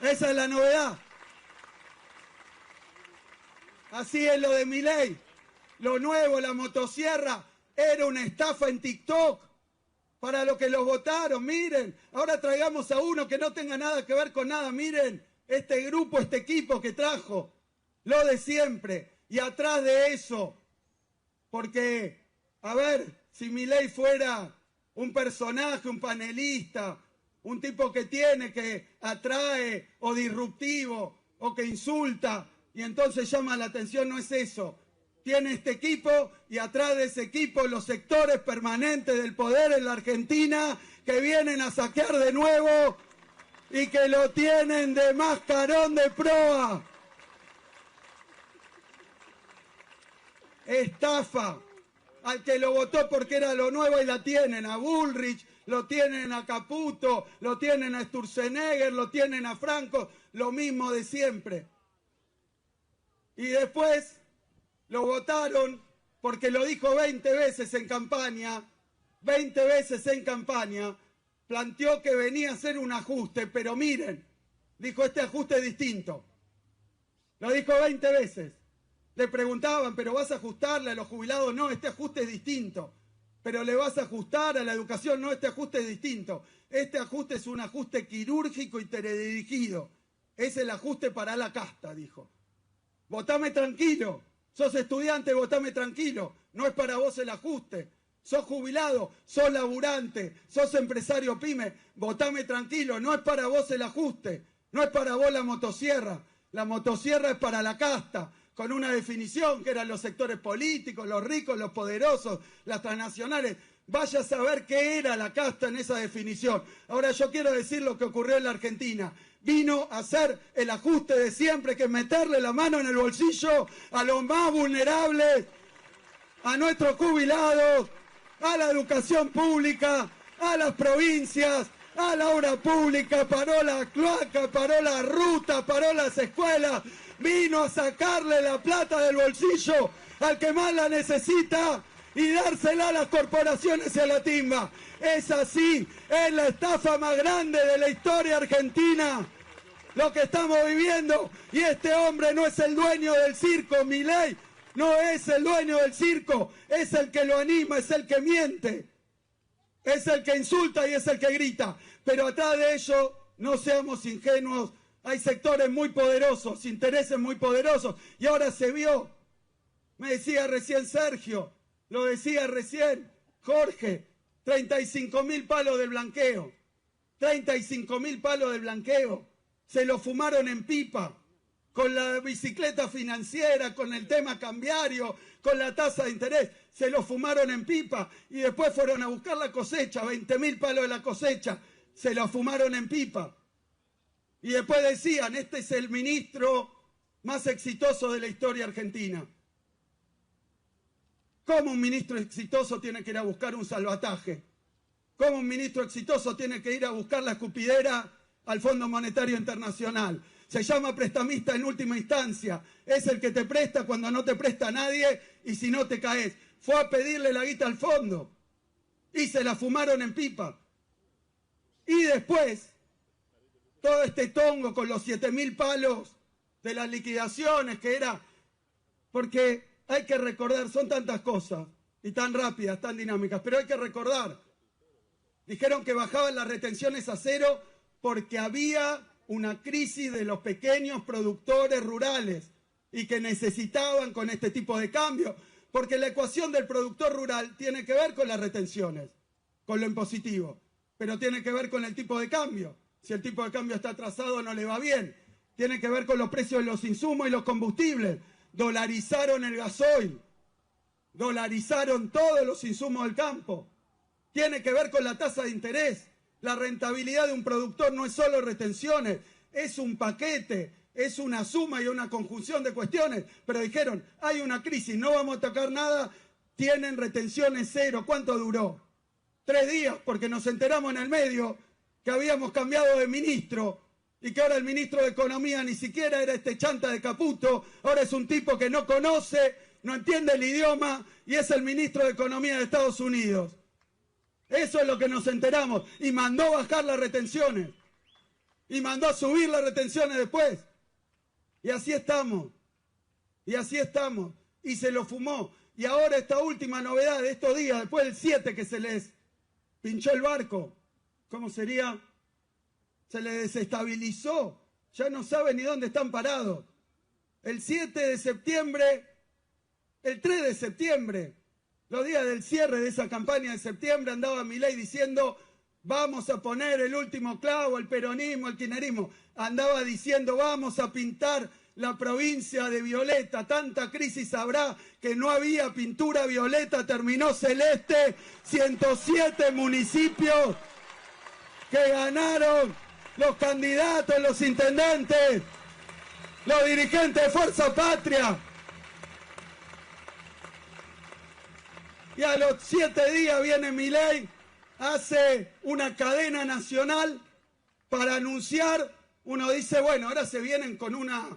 Esa es la novedad. Así es lo de Milei. Lo nuevo, la motosierra, era una estafa en TikTok. Para los que los votaron, miren. Ahora traigamos a uno que no tenga nada que ver con nada. Miren, este grupo, este equipo que trajo. Lo de siempre. Y atrás de eso, porque, a ver, si Milei fuera un personaje, un panelista, un tipo que atrae o disruptivo o que insulta y entonces llama la atención, no es eso. Tiene este equipo y atrás de ese equipo los sectores permanentes del poder en la Argentina que vienen a saquear de nuevo y que lo tienen de mascarón de proa. Estafa al que lo votó porque era lo nuevo y la tienen a Bullrich, lo tienen a Caputo, lo tienen a Sturzenegger, lo tienen a Franco, lo mismo de siempre. Y después lo votaron porque lo dijo 20 veces en campaña, 20 veces en campaña, planteó que venía a hacer un ajuste, pero miren, dijo este ajuste es distinto. Lo dijo 20 veces. Le preguntaban, ¿pero vas a ajustarle a los jubilados? No, este ajuste es distinto. ¿Pero le vas a ajustar a la educación? No, este ajuste es distinto. Este ajuste es un ajuste quirúrgico y teledirigido. Es el ajuste para la casta, dijo. Votame tranquilo. Sos estudiante, votame tranquilo. No es para vos el ajuste. Sos jubilado, sos laburante, sos empresario pyme. Votame tranquilo. No es para vos el ajuste. No es para vos la motosierra. La motosierra es para la casta, con una definición que eran los sectores políticos, los ricos, los poderosos, las transnacionales. Vaya a saber qué era la casta en esa definición. Ahora yo quiero decir lo que ocurrió en la Argentina. Vino a hacer el ajuste de siempre, que es meterle la mano en el bolsillo a los más vulnerables, a nuestros jubilados, a la educación pública, a las provincias, a la obra pública, paró la cloaca, paró la ruta, paró las escuelas. Vino a sacarle la plata del bolsillo al que más la necesita y dársela a las corporaciones y a la timba. Es así, es la estafa más grande de la historia argentina lo que estamos viviendo. Y este hombre no es el dueño del circo, Milei, no es el dueño del circo, es el que lo anima, es el que miente, es el que insulta y es el que grita. Pero atrás de ello, no seamos ingenuos, hay sectores muy poderosos, intereses muy poderosos, y ahora se vio. Me decía recién Sergio, lo decía recién Jorge, 35.000 palos del blanqueo, 35.000 palos del blanqueo, se lo fumaron en pipa, con la bicicleta financiera, con el tema cambiario, con la tasa de interés, se lo fumaron en pipa, y después fueron a buscar la cosecha, 20.000 palos de la cosecha, se lo fumaron en pipa. Y después decían, este es el ministro más exitoso de la historia argentina. ¿Cómo un ministro exitoso tiene que ir a buscar un salvataje? ¿Cómo un ministro exitoso tiene que ir a buscar la escupidera al Fondo Monetario Internacional? Se llama prestamista en última instancia. Es el que te presta cuando no te presta nadie y si no te caes. Fue a pedirle la guita al fondo y se la fumaron en pipa. Y después, todo este tongo con los 7.000 palos de las liquidaciones que era, porque hay que recordar, son tantas cosas y tan rápidas, tan dinámicas, pero hay que recordar. Dijeron que bajaban las retenciones a cero porque había una crisis de los pequeños productores rurales y que necesitaban con este tipo de cambio, porque la ecuación del productor rural tiene que ver con las retenciones, con lo impositivo, pero tiene que ver con el tipo de cambio. Si el tipo de cambio está atrasado no le va bien. Tiene que ver con los precios de los insumos y los combustibles. Dolarizaron el gasoil, dolarizaron todos los insumos del campo. Tiene que ver con la tasa de interés. La rentabilidad de un productor no es solo retenciones, es un paquete, es una suma y una conjunción de cuestiones. Pero dijeron, hay una crisis, no vamos a tocar nada, tienen retenciones cero. ¿Cuánto duró? 3 días, porque nos enteramos en el medio que habíamos cambiado de ministro y que ahora el ministro de Economía ni siquiera era este chanta de Caputo, ahora es un tipo que no conoce, no entiende el idioma y es el ministro de Economía de Estados Unidos. Eso es lo que nos enteramos. Y mandó bajar las retenciones. Y mandó a subir las retenciones después. Y así estamos. Y así estamos. Y se lo fumó. Y ahora esta última novedad de estos días, después del 7 que se les pinchó el barco, ¿cómo sería? Se les desestabilizó. Ya no saben ni dónde están parados. El 7 de septiembre, el 3 de septiembre, los días del cierre de esa campaña de septiembre, andaba Milei diciendo, vamos a poner el último clavo, el peronismo, el kirchnerismo. Andaba diciendo, vamos a pintar la provincia de violeta. Tanta crisis habrá que no había pintura violeta, terminó celeste. 107 municipios que ganaron los candidatos, los intendentes, los dirigentes de Fuerza Patria. Y a los 7 días viene Milei, hace una cadena nacional para anunciar, uno dice, bueno, ahora se vienen con una,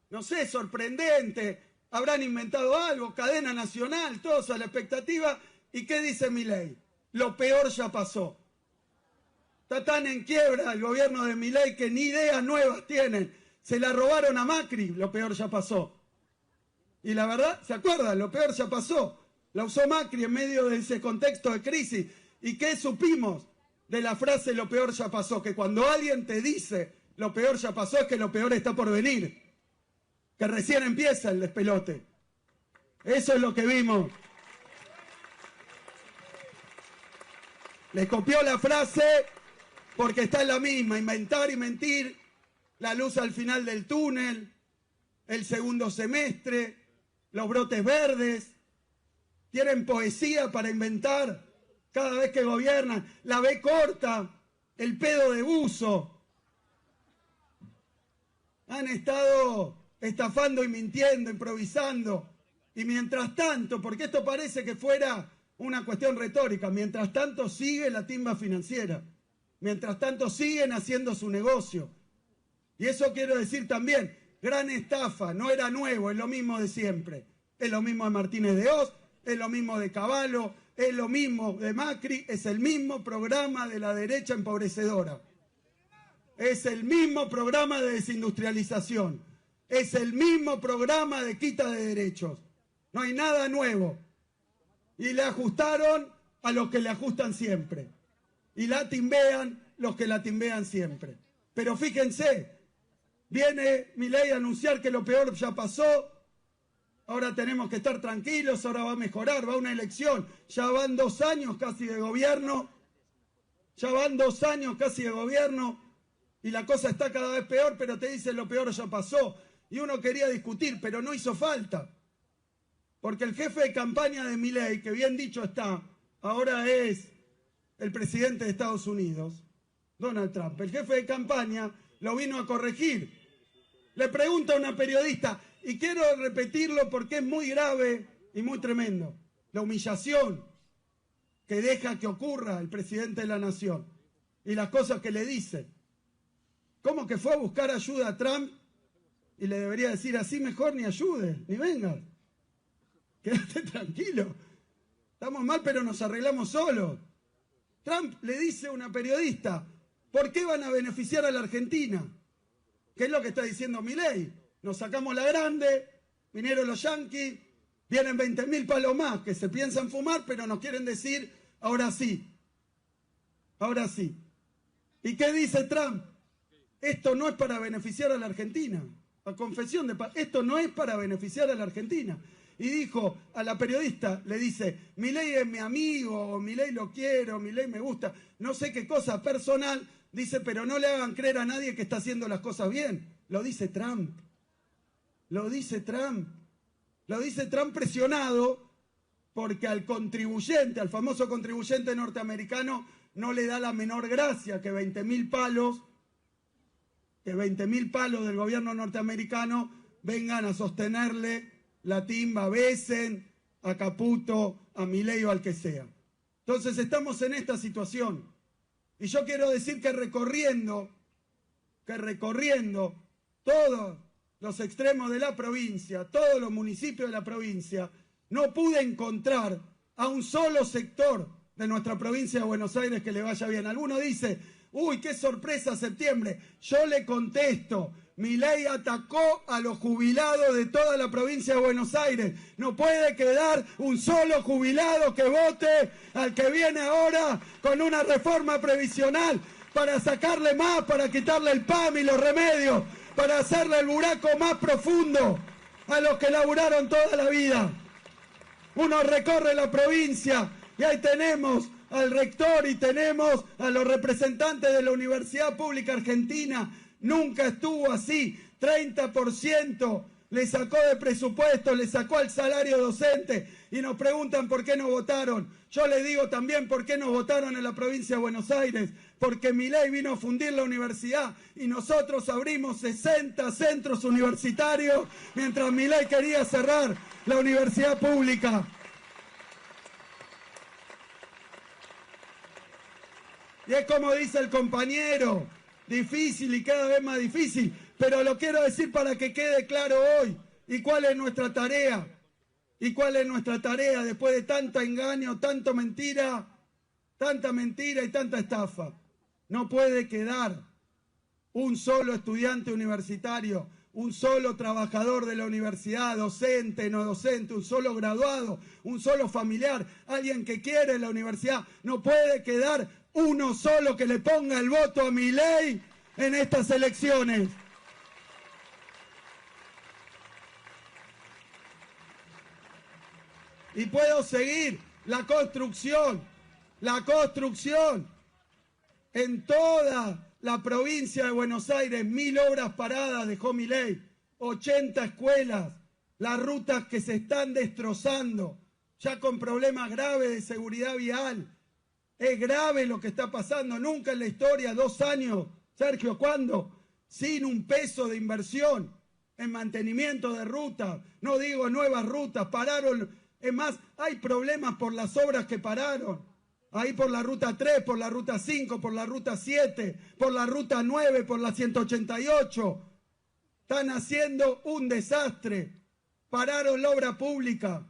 no sé, sorprendente, habrán inventado algo, cadena nacional, todos a la expectativa. ¿Y qué dice Milei? Lo peor ya pasó. Está tan en quiebra el gobierno de Milei que ni ideas nuevas tienen. Se la robaron a Macri, lo peor ya pasó. Y la verdad, ¿se acuerdan? Lo peor ya pasó. La usó Macri en medio de ese contexto de crisis. ¿Y qué supimos de la frase lo peor ya pasó? Que cuando alguien te dice lo peor ya pasó es que lo peor está por venir. Que recién empieza el despelote. Eso es lo que vimos. Le copió la frase porque está en la misma. Inventar y mentir. La luz al final del túnel. El segundo semestre. Los brotes verdes. Tienen poesía para inventar cada vez que gobiernan. La B corta, el pedo de buzo. Han estado estafando y mintiendo, improvisando. Y mientras tanto, porque esto parece que fuera una cuestión retórica, mientras tanto sigue la timba financiera. Mientras tanto siguen haciendo su negocio. Y eso quiero decir también, gran estafa, no era nuevo, es lo mismo de siempre. Es lo mismo de Martínez de Oz, es lo mismo de Cavallo, es lo mismo de Macri, es el mismo programa de la derecha empobrecedora. Es el mismo programa de desindustrialización. Es el mismo programa de quita de derechos. No hay nada nuevo. Y le ajustaron a los que le ajustan siempre. Y la timbean los que la timbean siempre. Pero fíjense, viene Milei a anunciar que lo peor ya pasó. Ahora tenemos que estar tranquilos, ahora va a mejorar, va a una elección. Ya van 2 años casi de gobierno. Ya van 2 años casi de gobierno. Y la cosa está cada vez peor, pero te dicen lo peor ya pasó. Y uno quería discutir, pero no hizo falta. Porque el jefe de campaña de Milei, que bien dicho está, ahora es el presidente de Estados Unidos, Donald Trump. El jefe de campaña lo vino a corregir. Le pregunta a una periodista, y quiero repetirlo porque es muy grave y muy tremendo, la humillación que deja que ocurra el presidente de la nación y las cosas que le dice. ¿Cómo que fue a buscar ayuda a Trump? Y le debería decir, así mejor ni ayude, ni vengas. Quédate tranquilo. Estamos mal, pero nos arreglamos solos. Trump le dice a una periodista, ¿por qué van a beneficiar a la Argentina? ¿Qué es lo que está diciendo Milei? Nos sacamos la grande, vinieron los yanquis, vienen 20.000 palos más que se piensan fumar, pero nos quieren decir, ahora sí. Ahora sí. ¿Y qué dice Trump? Esto no es para beneficiar a la Argentina. A confesión de paz, esto no es para beneficiar a la Argentina. Y dijo a la periodista, le dice, Milei es mi amigo, o Milei lo quiero, Milei me gusta, no sé qué cosa personal, dice, pero no le hagan creer a nadie que está haciendo las cosas bien. Lo dice Trump. Lo dice Trump. Lo dice Trump presionado porque al contribuyente, al famoso contribuyente norteamericano, no le da la menor gracia que 20.000 palos del gobierno norteamericano vengan a sostenerle la timba, besen a Caputo, a Milei o al que sea. Entonces estamos en esta situación. Y yo quiero decir que recorriendo todos los extremos de la provincia, todos los municipios de la provincia, no pude encontrar a un solo sector de nuestra provincia de Buenos Aires que le vaya bien. Alguno dice, uy, qué sorpresa septiembre. Yo le contesto, Milei atacó a los jubilados de toda la provincia de Buenos Aires. No puede quedar un solo jubilado que vote al que viene ahora con una reforma previsional para sacarle más, para quitarle el PAM y los remedios, para hacerle el buraco más profundo a los que laburaron toda la vida. Uno recorre la provincia y ahí tenemos al rector y tenemos a los representantes de la Universidad Pública Argentina. Nunca estuvo así, 30% le sacó de presupuesto, le sacó al salario docente y nos preguntan por qué no votaron. Yo les digo también por qué no votaron en la provincia de Buenos Aires, porque Milei vino a fundir la universidad y nosotros abrimos 60 centros universitarios mientras Milei quería cerrar la universidad pública. Y es como dice el compañero, difícil y cada vez más difícil, pero lo quiero decir para que quede claro hoy. ¿Y cuál es nuestra tarea? ¿Y cuál es nuestra tarea después de tanto engaño, tanta mentira y tanta estafa? No puede quedar un solo estudiante universitario, un solo trabajador de la universidad, docente, no docente, un solo graduado, un solo familiar, alguien que quiere la universidad. No puede quedar uno solo que le ponga el voto a Milei en estas elecciones. Y puedo seguir la construcción en toda la provincia de Buenos Aires, 1000 obras paradas dejó Milei, 80 escuelas, las rutas que se están destrozando, ya con problemas graves de seguridad vial. Es grave lo que está pasando, nunca en la historia, 2 años, Sergio, ¿cuándo? Sin un peso de inversión en mantenimiento de rutas, no digo nuevas rutas, pararon, es más, hay problemas por las obras que pararon, ahí por la ruta 3, por la ruta 5, por la ruta 7, por la ruta 9, por la 188, están haciendo un desastre, pararon la obra pública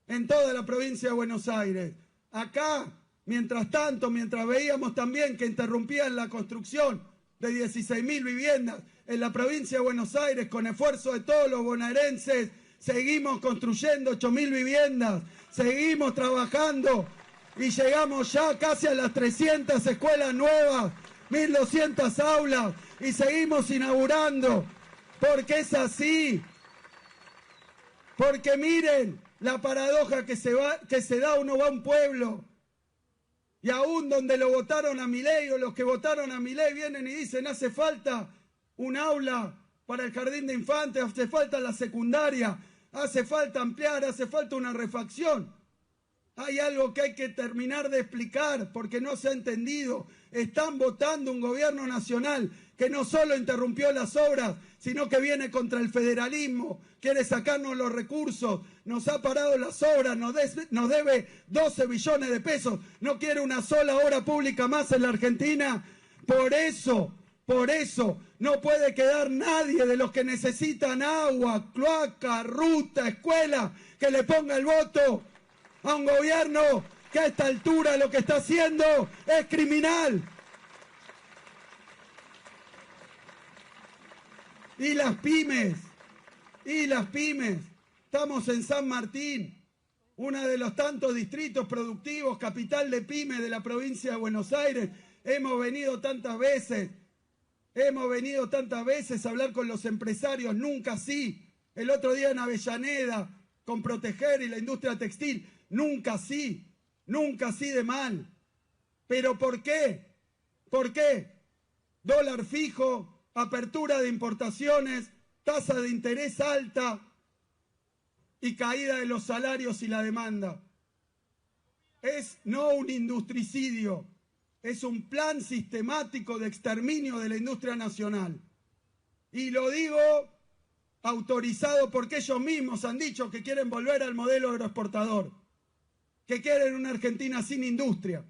en toda la provincia de Buenos Aires. Acá, mientras tanto, mientras veíamos también que interrumpían la construcción de 16.000 viviendas en la provincia de Buenos Aires, con esfuerzo de todos los bonaerenses, seguimos construyendo 8.000 viviendas, seguimos trabajando y llegamos ya casi a las 300 escuelas nuevas, 1.200 aulas y seguimos inaugurando, porque es así. Porque miren la paradoja que se da, uno va a un pueblo y aún donde lo votaron a Milei o los que votaron a Milei vienen y dicen hace falta un aula para el jardín de infantes, hace falta la secundaria, hace falta ampliar, hace falta una refacción. Hay algo que hay que terminar de explicar porque no se ha entendido. Están votando un gobierno nacional que no solo interrumpió las obras, sino que viene contra el federalismo, quiere sacarnos los recursos, nos ha parado las obras, nos debe 12 billones de pesos, no quiere una sola obra pública más en la Argentina. Por eso, no puede quedar nadie de los que necesitan agua, cloaca, ruta, escuela, que le ponga el voto a un gobierno que a esta altura lo que está haciendo es criminal. Y las pymes, estamos en San Martín, uno de los tantos distritos productivos, capital de pymes de la provincia de Buenos Aires. Hemos venido tantas veces a hablar con los empresarios, nunca así. El otro día en Avellaneda, con Proteger y la industria textil, nunca así de mal. ¿Pero por qué? ¿Por qué? Dólar fijo, apertura de importaciones, tasa de interés alta y caída de los salarios y la demanda. Es no un industricidio, es un plan sistemático de exterminio de la industria nacional. Y lo digo autorizado porque ellos mismos han dicho que quieren volver al modelo agroexportador, que quieren una Argentina sin industria.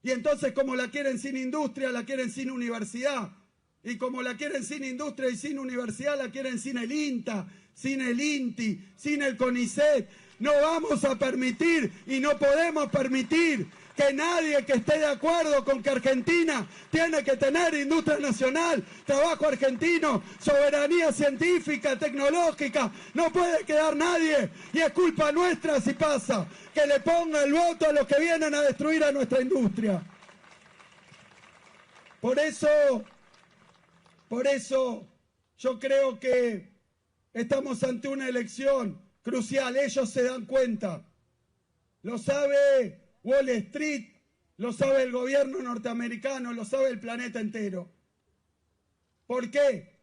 Y entonces, como la quieren sin industria, la quieren sin universidad. Y como la quieren sin industria y sin universidad, la quieren sin el INTA, sin el INTI, sin el CONICET. No vamos a permitir y no podemos permitir que nadie que esté de acuerdo con que Argentina tiene que tener industria nacional, trabajo argentino, soberanía científica, tecnológica, no puede quedar nadie, y es culpa nuestra si pasa, que le ponga el voto a los que vienen a destruir a nuestra industria. Por eso yo creo que estamos ante una elección crucial. Ellos se dan cuenta, lo sabe Wall Street, lo sabe el gobierno norteamericano, lo sabe el planeta entero. ¿Por qué?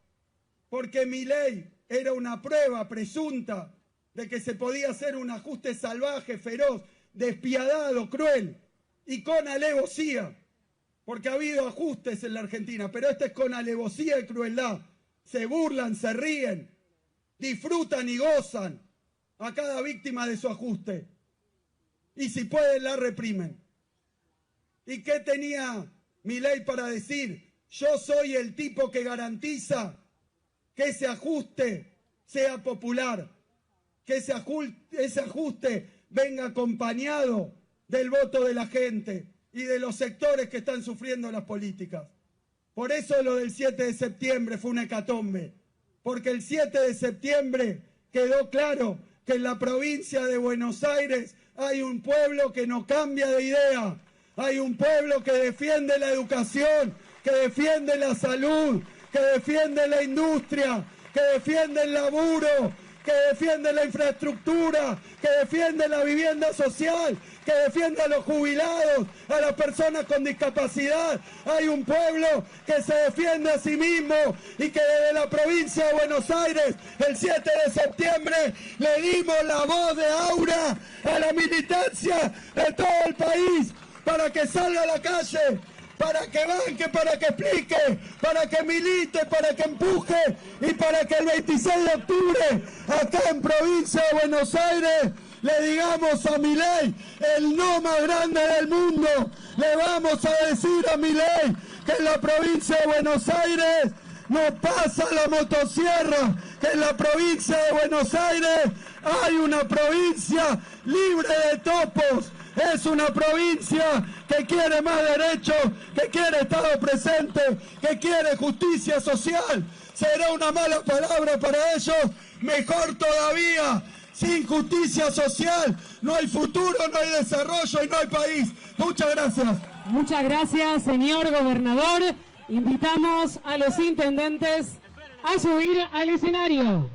Porque Milei era una prueba presunta de que se podía hacer un ajuste salvaje, feroz, despiadado, cruel y con alevosía. Porque ha habido ajustes en la Argentina, pero este es con alevosía y crueldad. Se burlan, se ríen, disfrutan y gozan a cada víctima de su ajuste. Y si pueden, la reprimen. ¿Y qué tenía Milei para decir? Yo soy el tipo que garantiza que ese ajuste sea popular, que ese ajuste venga acompañado del voto de la gente y de los sectores que están sufriendo las políticas. Por eso lo del 7 de septiembre fue una hecatombe, porque el 7 de septiembre quedó claro que en la provincia de Buenos Aires hay un pueblo que no cambia de idea, hay un pueblo que defiende la educación, que defiende la salud, que defiende la industria, que defiende el laburo, que defiende la infraestructura, que defiende la vivienda social, que defiende a los jubilados, a las personas con discapacidad. Hay un pueblo que se defiende a sí mismo y que desde la provincia de Buenos Aires, el 7 de septiembre, le dimos la voz de aura a la militancia de todo el país para que salga a la calle, para que banque, para que explique, para que milite, para que empuje y para que el 26 de octubre, acá en provincia de Buenos Aires, le digamos a Milei el no más grande del mundo. Le vamos a decir a Milei que en la provincia de Buenos Aires no pasa la motosierra, que en la provincia de Buenos Aires hay una provincia libre de topos. Es una provincia que quiere más derechos, que quiere Estado presente, que quiere justicia social. Será una mala palabra para ellos, mejor todavía. Sin justicia social no hay futuro, no hay desarrollo y no hay país. Muchas gracias. Muchas gracias, señor gobernador. Invitamos a los intendentes a subir al escenario.